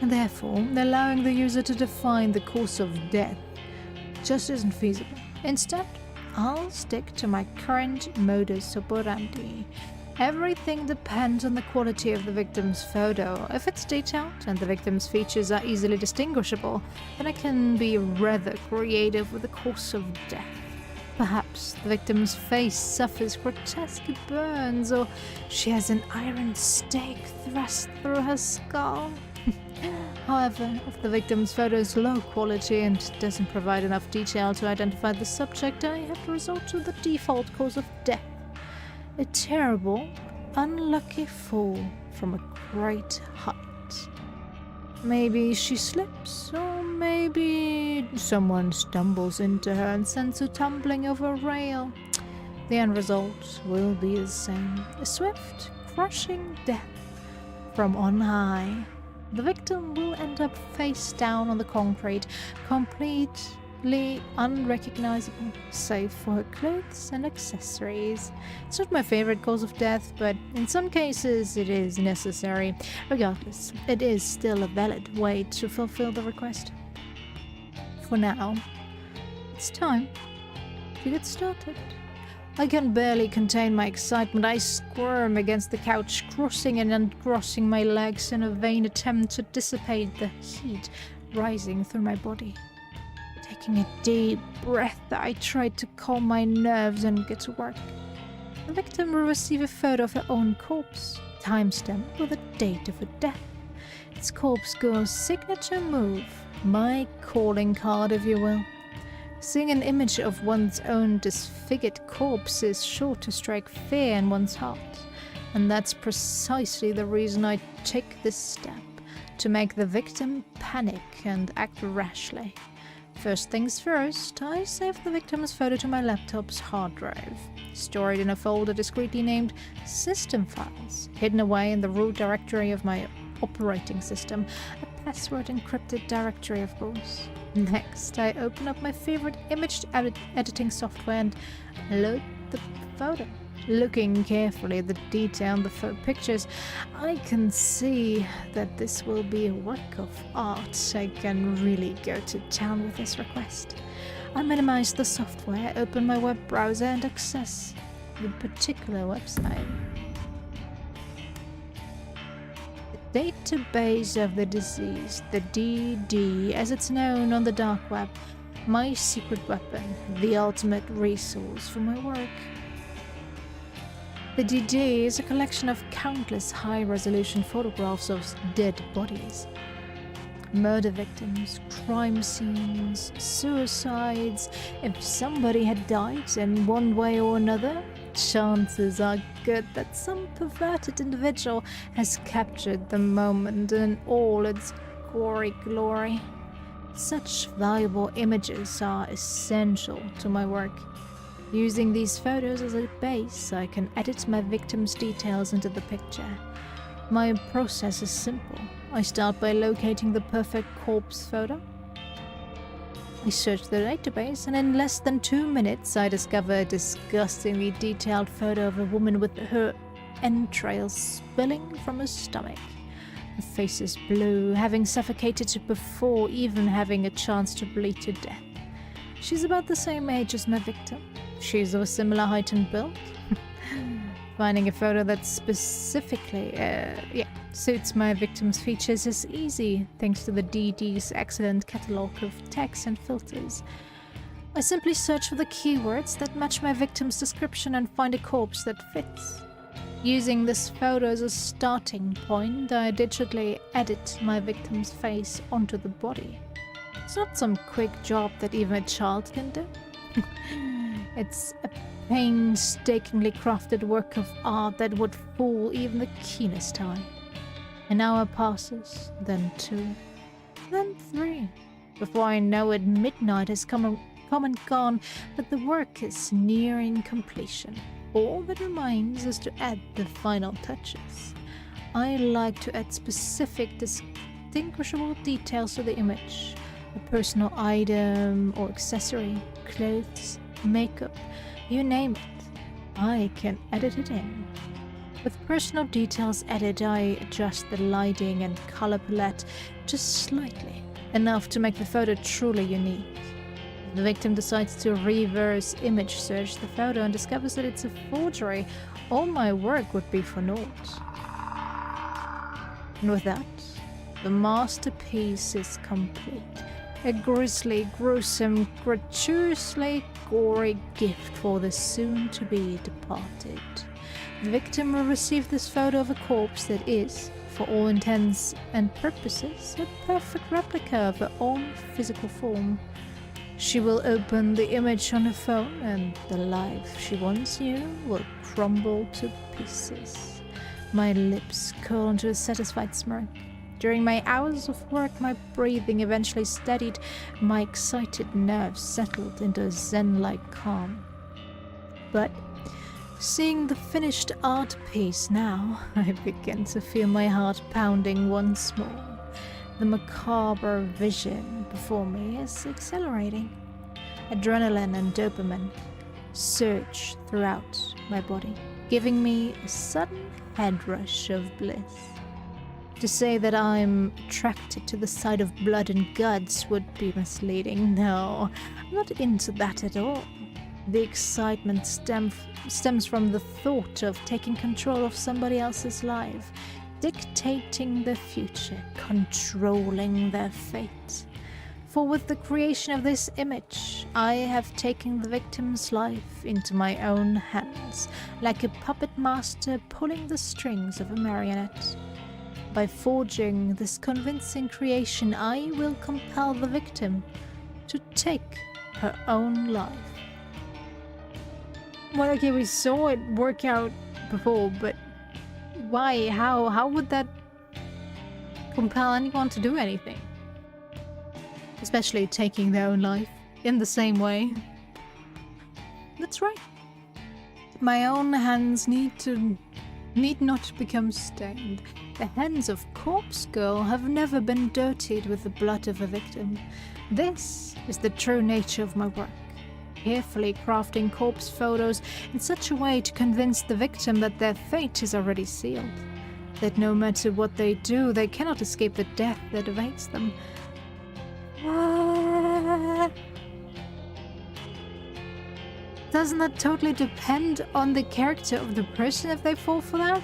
Therefore, allowing the user to define the cause of death just isn't feasible. Instead, I'll stick to my current modus operandi. Everything depends on the quality of the victim's photo. If it's detailed and the victim's features are easily distinguishable, then I can be rather creative with the cause of death. Perhaps the victim's face suffers grotesque burns, or she has an iron stake thrust through her skull. However, if the victim's photo is low quality and doesn't provide enough detail to identify the subject, I have to resort to the default cause of death. A terrible, unlucky fall from a great height. Maybe she slips, or maybe someone stumbles into her and sends her tumbling over a rail. The end result will be the same: a swift, crushing death from on high. The victim will end up face down on the concrete, completely unrecognizable, save for her clothes and accessories. It's not my favorite cause of death, but in some cases it is necessary. Regardless, it is still a valid way to fulfill the request. For now, it's time to get started. I can barely contain my excitement. I squirm against the couch, crossing and uncrossing my legs in a vain attempt to dissipate the heat rising through my body. Taking a deep breath, I try to calm my nerves and get to work. The victim will receive a photo of her own corpse, timestamped with the date of her death. It's corpse girl's signature move, my calling card, if you will. Seeing an image of one's own disfigured corpse is sure to strike fear in one's heart, and that's precisely the reason I take this step, to make the victim panic and act rashly. First things first, I save the victim's photo to my laptop's hard drive, stored in a folder discreetly named System Files, hidden away in the root directory of my operating system, a password-encrypted directory, of course. Next, I open up my favorite image editing software and load the photo. Looking carefully at the detail in the pictures, I can see that this will be a work of art. I can really go to town with this request. I minimize the software, open my web browser, and access the particular website. Database of the deceased, the DD, as it's known on the dark web, my secret weapon, the ultimate resource for my work. The DD is a collection of countless high-resolution photographs of dead bodies. Murder victims, crime scenes, suicides. If somebody had died in one way or another, chances are good that some perverted individual has captured the moment in all its gory glory. Such valuable images are essential to my work. Using these photos as a base, I can edit my victim's details into the picture. My process is simple. I start by locating the perfect corpse photo. I search the database, and in less than 2 minutes I discover a disgustingly detailed photo of a woman with her entrails spilling from her stomach. Her face is blue, having suffocated before even having a chance to bleed to death. She's about the same age as my victim. She's of a similar height and build. Finding a photo that specifically, suits my victim's features is easy, thanks to the DD's excellent catalogue of tags and filters. I simply search for the keywords that match my victim's description and find a corpse that fits. Using this photo as a starting point, I digitally edit my victim's face onto the body. It's not some quick job that even a child can do. It's a painstakingly crafted work of art that would fool even the keenest eye. An hour passes, then 2, then 3. Before I know it, midnight has come and gone, but the work is nearing completion. All that remains is to add the final touches. I like to add specific, distinguishable details to the image. A personal item or accessory, clothes, makeup, you name it. I can edit it in. With personal details added, I adjust the lighting and color palette just slightly, enough to make the photo truly unique. If the victim decides to reverse image search the photo and discovers that it's a forgery, all my work would be for naught. And with that, the masterpiece is complete. A grisly, gruesome, gratuitously gory gift for the soon-to-be departed. The victim will receive this photo of a corpse that is, for all intents and purposes, a perfect replica of her own physical form. She will open the image on her phone, and the life she once knew will crumble to pieces. My lips curl into a satisfied smirk. During my hours of work, my breathing eventually steadied, my excited nerves settled into a zen-like calm. But seeing the finished art piece now, I begin to feel my heart pounding once more. The macabre vision before me is accelerating. Adrenaline and dopamine surge throughout my body, giving me a sudden head rush of bliss. To say that I'm attracted to the sight of blood and guts would be misleading. No, I'm not into that at all. The excitement stems from the thought of taking control of somebody else's life, dictating their future, controlling their fate. For with the creation of this image, I have taken the victim's life into my own hands, like a puppet master pulling the strings of a marionette. By forging this convincing creation, I will compel the victim to take her own life. Well, okay, we saw it work out before, but why? How would that compel anyone to do anything? Especially taking their own life in the same way. That's right. My own hands need not become stained. The hands of Corpse Girl have never been dirtied with the blood of a victim. This is the true nature of my work. Carefully crafting corpse photos in such a way to convince the victim that their fate is already sealed. That no matter what they do, they cannot escape the death that awaits them. What? Doesn't that totally depend on the character of the person if they fall for that?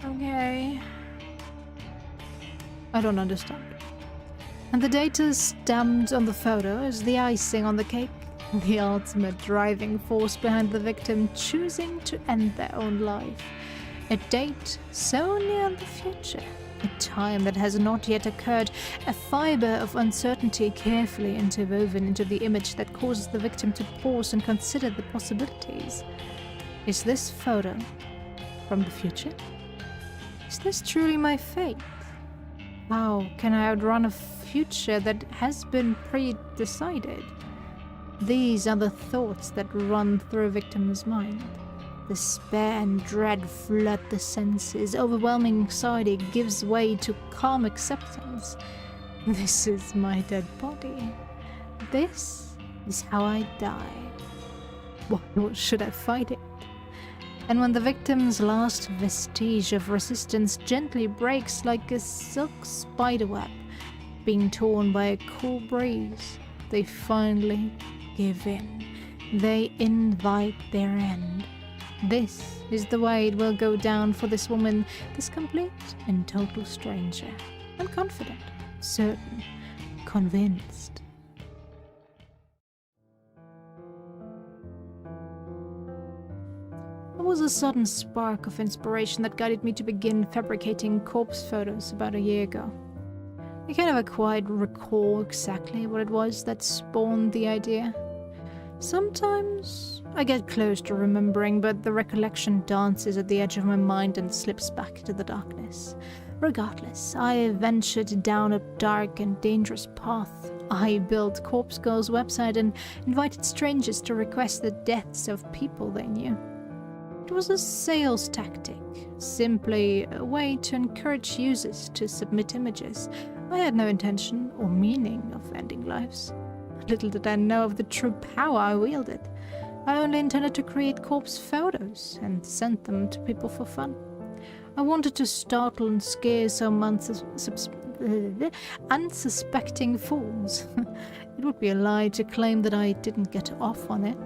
Okay. I don't understand. And the data stamped on the photo is the icing on the cake, the ultimate driving force behind the victim choosing to end their own life. A date so near the future, a time that has not yet occurred, a fiber of uncertainty carefully interwoven into the image that causes the victim to pause and consider the possibilities. Is this photo from the future? Is this truly my fate? How can I outrun a future that has been pre-decided? These are the thoughts that run through a victim's mind. Despair and dread flood the senses. Overwhelming anxiety gives way to calm acceptance. This is my dead body. This is how I die. Why should I fight it? And when the victim's last vestige of resistance gently breaks like a silk spiderweb being torn by a cool breeze, they finally give in. They invite their end. This is the way it will go down for this woman, this complete and total stranger. I'm confident, certain, convinced. There was a sudden spark of inspiration that guided me to begin fabricating corpse photos about a year ago. I can never quite recall exactly what it was that spawned the idea. Sometimes I get close to remembering, but the recollection dances at the edge of my mind and slips back into the darkness. Regardless, I ventured down a dark and dangerous path. I built Corpse Girl's website and invited strangers to request the deaths of people they knew. It was a sales tactic, simply a way to encourage users to submit images. I had no intention or meaning of ending lives. Little did I know of the true power I wielded. I only intended to create corpse photos and send them to people for fun. I wanted to startle and scare some unsuspecting fools. It would be a lie to claim that I didn't get off on it.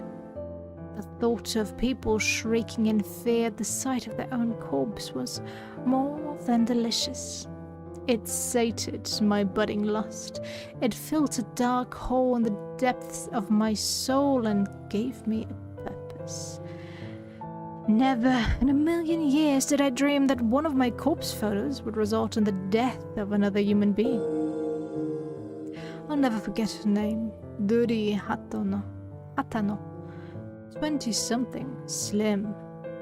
The thought of people shrieking in fear at the sight of their own corpse was more than delicious. It sated my budding lust. It filled a dark hole in the depths of my soul and gave me a purpose. Never in a million years did I dream that one of my corpse photos would result in the death of another human being. I'll never forget her name, Duri Hatano. 20-something, slim,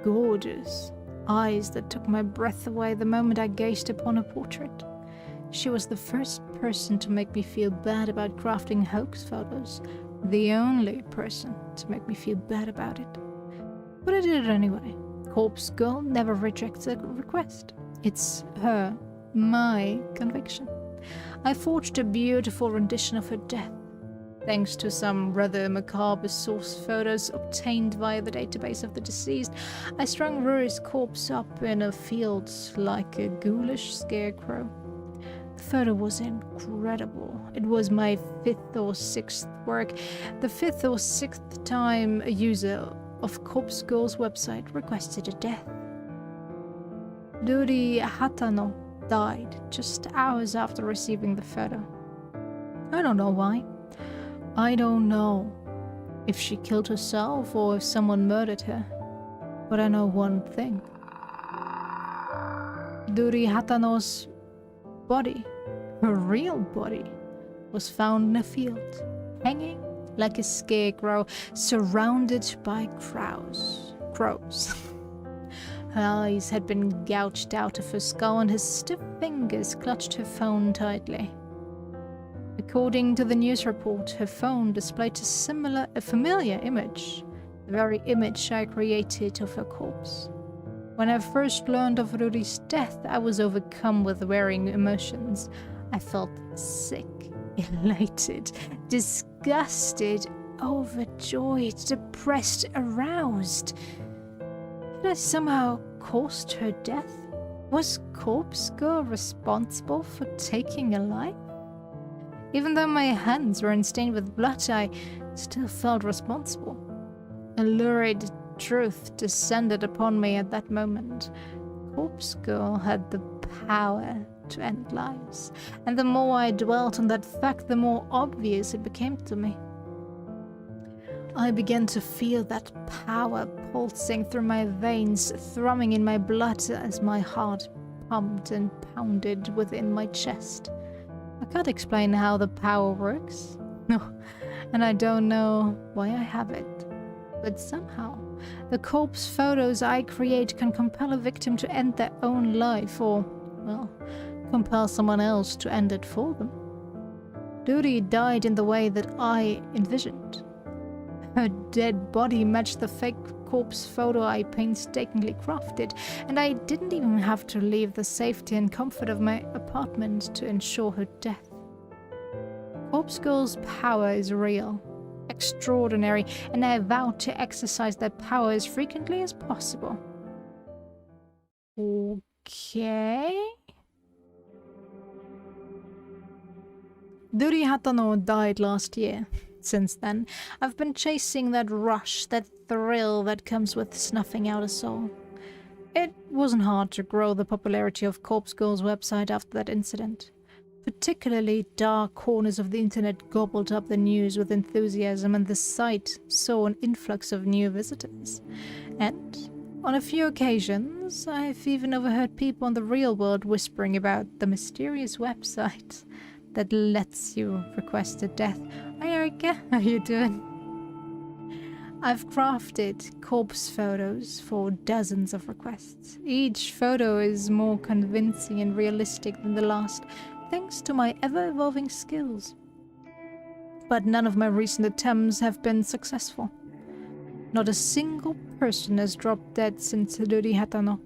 gorgeous, eyes that took my breath away the moment I gazed upon her portrait. She was the first person to make me feel bad about crafting hoax photos, the only person to make me feel bad about it. But I did it anyway. Corpse Girl never rejects a request. It's her, my conviction. I forged a beautiful rendition of her death. Thanks to some rather macabre source photos obtained via the database of the deceased, I strung Rory's corpse up in a field like a ghoulish scarecrow. The photo was incredible. It was my 5th or 6th work, the 5th or 6th time a user of Corpse Girl's website requested a death. Duri Hatano died just hours after receiving the photo. I don't know why. I don't know if she killed herself or if someone murdered her, but I know one thing. Duri Hatano's body, her real body, was found in a field, hanging like a scarecrow, surrounded by crows. Her eyes had been gouged out of her skull and her stiff fingers clutched her phone tightly. According to the news report, her phone displayed a familiar image, the very image I created of her corpse. When I first learned of Rudy's death, I was overcome with varying emotions. I felt sick, elated, disgusted, overjoyed, depressed, aroused. Had I somehow caused her death? Was Corpse Girl responsible for taking a life? Even though my hands were stained with blood, I still felt responsible. A lurid truth descended upon me at that moment. Corpse Girl had the power to end lives, and the more I dwelt on that fact, the more obvious it became to me. I began to feel that power pulsing through my veins, thrumming in my blood as my heart pumped and pounded within my chest. I can't explain how the power works. No, and I don't know why I have it. But somehow, the corpse photos I create can compel a victim to end their own life or, well, compel someone else to end it for them. Duri died in the way that I envisioned. Her dead body matched the fake corpse photo I painstakingly crafted, and I didn't even have to leave the safety and comfort of my apartment to ensure her death. Corpse Girl's power is real, extraordinary, and I vow to exercise that power as frequently as possible. Okay. Duri Hatano died last year. Since then, I've been chasing that rush, that thrill that comes with snuffing out a soul. It wasn't hard to grow the popularity of Corpse Girl's website after that incident. Particularly dark corners of the internet gobbled up the news with enthusiasm, and the site saw an influx of new visitors. And on a few occasions, I've even overheard people in the real world whispering about the mysterious website that lets you request a death. Hi Erica, how you doing? I've crafted corpse photos for dozens of requests. Each photo is more convincing and realistic than the last, thanks to my ever-evolving skills. But none of my recent attempts have been successful. Not a single person has dropped dead since Ruri Hatano.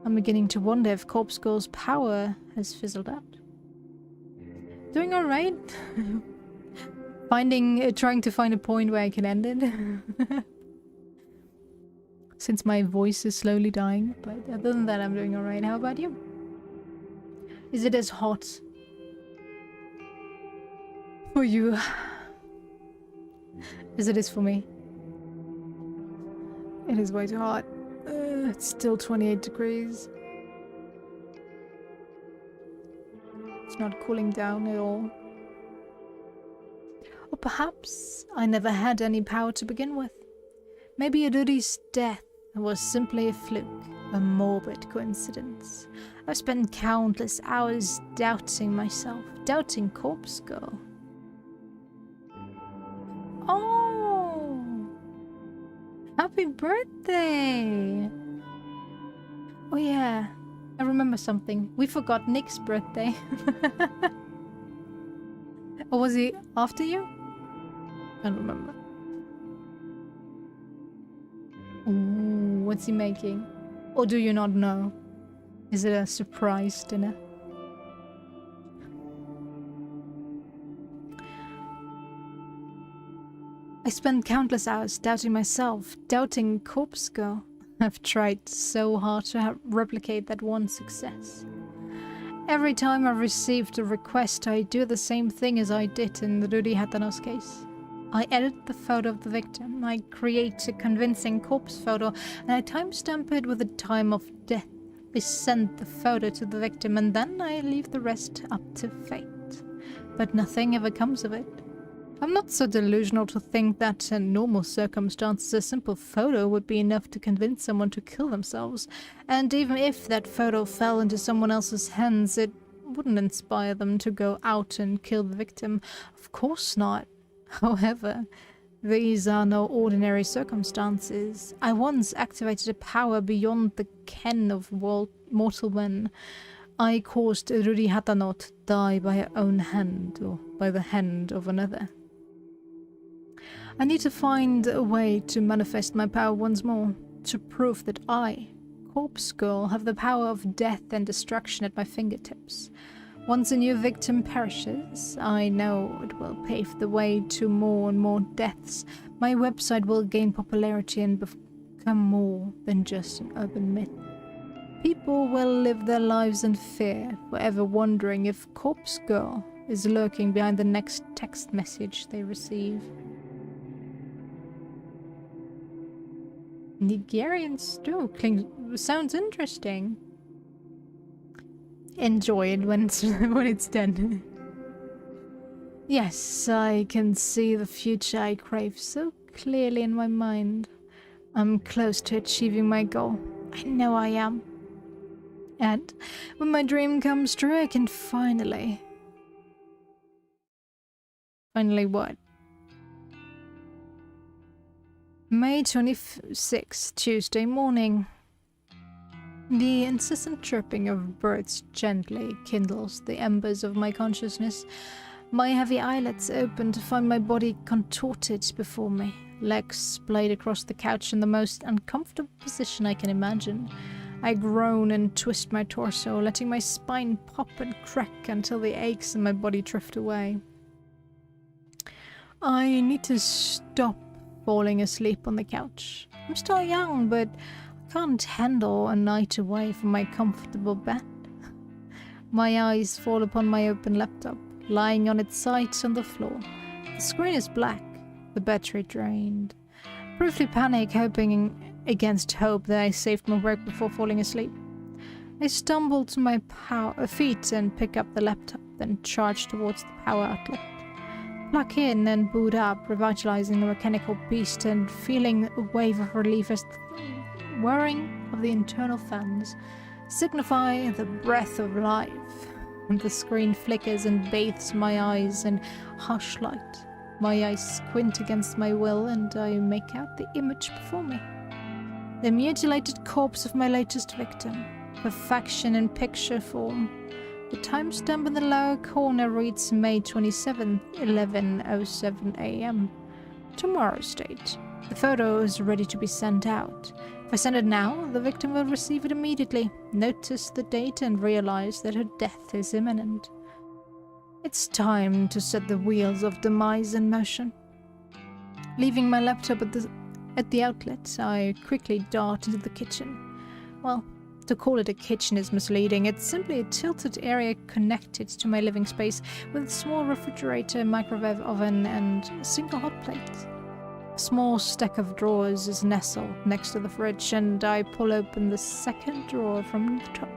I'm beginning to wonder if Corpse Girl's power has fizzled out. Doing alright? Trying to find a point where I can end it. Since my voice is slowly dying, but other than that I'm doing alright. How about you? Is it as hot for you as it is for me? It is way too hot. It's still 28 degrees. It's not cooling down at all. Or perhaps I never had any power to begin with. Maybe Ruri's death was simply a fluke, a morbid coincidence. I've spent countless hours doubting myself, doubting Corpse Girl. Oh! Happy birthday! Oh yeah, I remember something. We forgot Nick's birthday. Or was he after you? I can't remember. Ooh, what's he making? Or do you not know? Is it a surprise dinner? I spent countless hours doubting myself, doubting Corpse Girl. I've tried so hard to replicate that one success. Every time I've received a request, I do the same thing as I did in the Ruri Hatano's case. I edit the photo of the victim, I create a convincing corpse photo, and I timestamp it with the time of death. I send the photo to the victim, and then I leave the rest up to fate. But nothing ever comes of it. I'm not so delusional to think that in normal circumstances a simple photo would be enough to convince someone to kill themselves, and even if that photo fell into someone else's hands, it wouldn't inspire them to go out and kill the victim. Of course not. However, these are no ordinary circumstances. I once activated a power beyond the ken of mortal men. I caused Ruri Hatano to die by her own hand, or by the hand of another. I need to find a way to manifest my power once more, to prove that I, Corpse Girl, have the power of death and destruction at my fingertips. Once a new victim perishes, I know it will pave the way to more and more deaths. My website will gain popularity and become more than just an urban myth. People will live their lives in fear, forever wondering if Corpse Girl is lurking behind the next text message they receive. Nigerian stew sounds interesting. Enjoy it when it's done. Yes, I can see the future I crave so clearly in my mind. I'm close to achieving my goal. I know I am. And when my dream comes true, I can finally... Finally what? May 26th, Tuesday morning. The incessant chirping of birds gently kindles the embers of my consciousness. My heavy eyelids open to find my body contorted before me, legs splayed across the couch in the most uncomfortable position I can imagine. I groan and twist my torso, letting my spine pop and crack until the aches in my body drift away. I need to stop falling asleep on the couch. I'm still young, but I can't handle a night away from my comfortable bed. My eyes fall upon my open laptop, lying on its side on the floor. The screen is black, the battery drained. Briefly panic, hoping against hope that I saved my work before falling asleep. I stumble to my feet and pick up the laptop, then charge towards the power outlet. Plug in and boot up, revitalizing the mechanical beast and feeling a wave of relief as the whirring of the internal fans signify the breath of life. And the screen flickers and bathes my eyes in harsh light. My eyes squint against my will, and I make out the image before me. The mutilated corpse of my latest victim. Perfection in picture form. The timestamp in the lower corner reads May 27th, 11:07 a.m. Tomorrow's date. The photo is ready to be sent out. If I send it now, the victim will receive it immediately, notice the date, and realize that her death is imminent. It's time to set the wheels of demise in motion. Leaving my laptop at the outlet, I quickly dart into the kitchen. Well, to call it a kitchen is misleading. It's simply a tilted area connected to my living space with a small refrigerator, microwave oven, and a single hot plate. A small stack of drawers is nestled next to the fridge, and I pull open the second drawer from the top.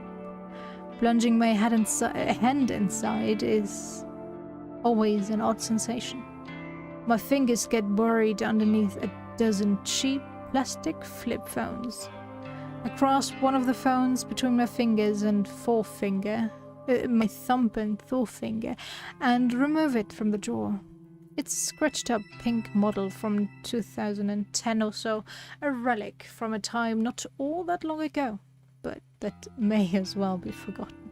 Plunging my hand inside is always an odd sensation. My fingers get buried underneath a dozen cheap plastic flip phones. I grasp one of the phones between my fingers and forefinger, my thumb and forefinger, and remove it from the drawer. It's a scratched up pink model from 2010 or so, a relic from a time not all that long ago, but that may as well be forgotten.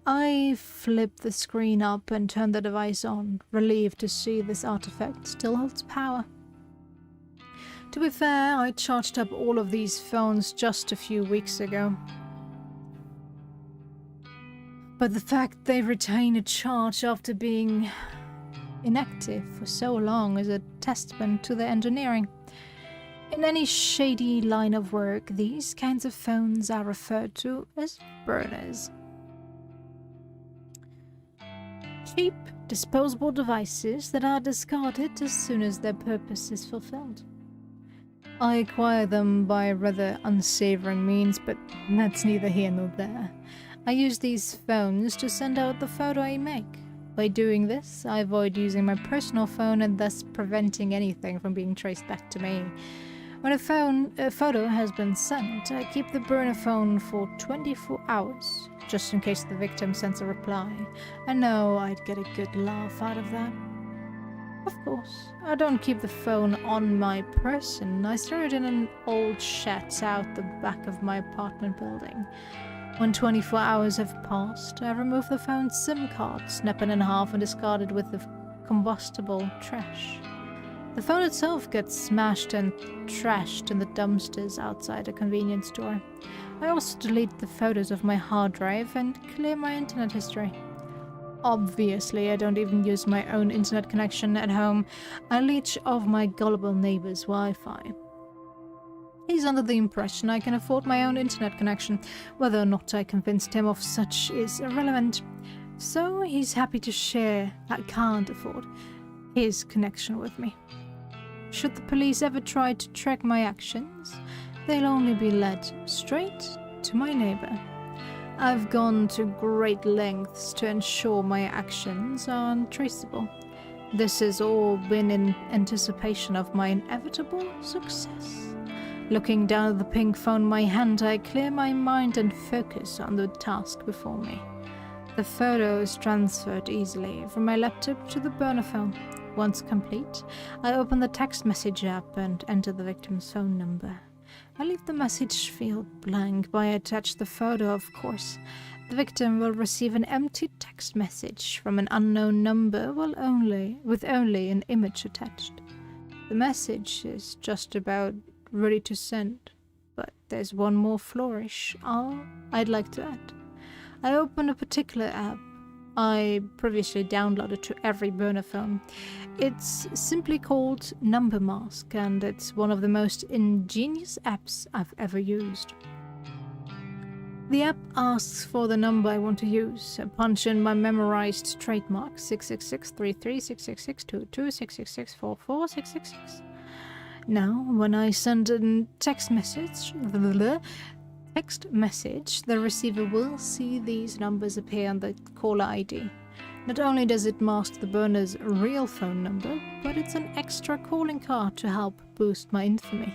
I flip the screen up and turn the device on, relieved to see this artifact still holds power. To be fair, I charged up all of these phones just a few weeks ago. But the fact they retain a charge after being inactive for so long is a testament to their engineering. In any shady line of work, these kinds of phones are referred to as burners. Cheap, disposable devices that are discarded as soon as their purpose is fulfilled. I acquire them by rather unsavory means, but that's neither here nor there. I use these phones to send out the photo I make. By doing this, I avoid using my personal phone and thus preventing anything from being traced back to me. When a photo has been sent, I keep the burner phone for 24 hours, just in case the victim sends a reply. I know I'd get a good laugh out of that. Of course, I don't keep the phone on my person. I store it in an old shed out the back of my apartment building. When 24 hours have passed, I remove the phone's SIM card, snap it in half, and discard it with the combustible trash. The phone itself gets smashed and trashed in the dumpsters outside a convenience store. I also delete the photos of my hard drive and clear my internet history. Obviously, I don't even use my own internet connection at home. I leech off my gullible neighbor's Wi-Fi. He's under the impression I can afford my own internet connection. Whether or not I convinced him of such is irrelevant. So he's happy to share I can't afford his connection with me. Should the police ever try to track my actions, they'll only be led straight to my neighbor. I've gone to great lengths to ensure my actions are untraceable. This has all been in anticipation of my inevitable success. Looking down at the pink phone in my hand, I clear my mind and focus on the task before me. The photo is transferred easily from my laptop to the burner phone. Once complete, I open the text message app and enter the victim's phone number. I leave the message field blank, but I attach the photo, of course. The victim will receive an empty text message from an unknown number with only an image attached. The message is just about ready to send, but there's one more flourish I'd like to add. I open a particular app I previously downloaded to every burner phone. It's simply called Number Mask, and it's one of the most ingenious apps I've ever used. The app asks for the number I want to use. I punch in my memorized trademark 66633 66622 666 44 666. Now, when I send a text message, the receiver will see these numbers appear on the caller ID. Not only does it mask the burner's real phone number, but it's an extra calling card to help boost my infamy.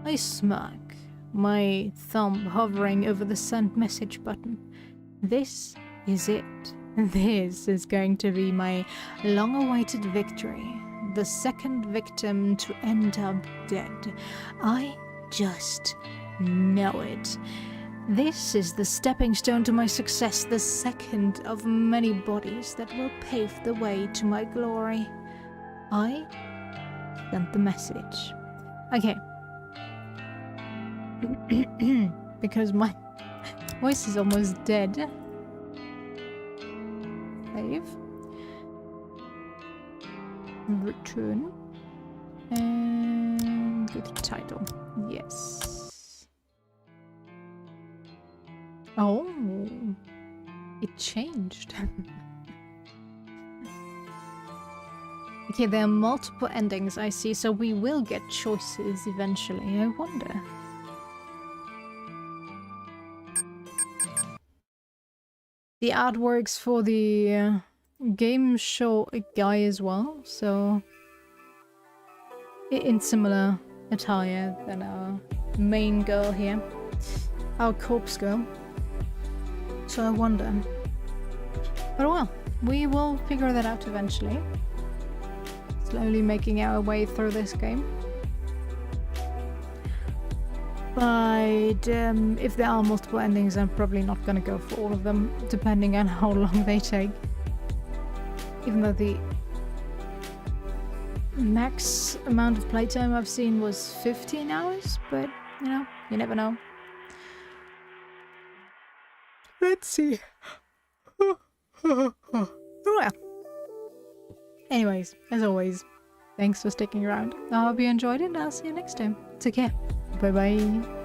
I smirk, my thumb hovering over the send message button. This is it. This is going to be my long-awaited victory. The second victim to end up dead. I just know it. This is the stepping stone to my success, the second of many bodies that will pave the way to my glory. I sent the message. Okay. Because my voice is almost dead. Save. Return. And good title. Yes. Oh. It changed. Okay, there are multiple endings I see, so we will get choices eventually, I wonder. The artwork's for the game show a guy as well, so in similar attire than our main girl here, our corpse girl. So I wonder. But well, we will figure that out eventually. Slowly making our way through this game. But if there are multiple endings, I'm probably not going to go for all of them, depending on how long they take. Even though the max amount of playtime I've seen was 15 hours, but you know, you never know. Let's see. Well. Anyways, as always, thanks for sticking around. I hope you enjoyed it, and I'll see you next time. Take care. Bye bye.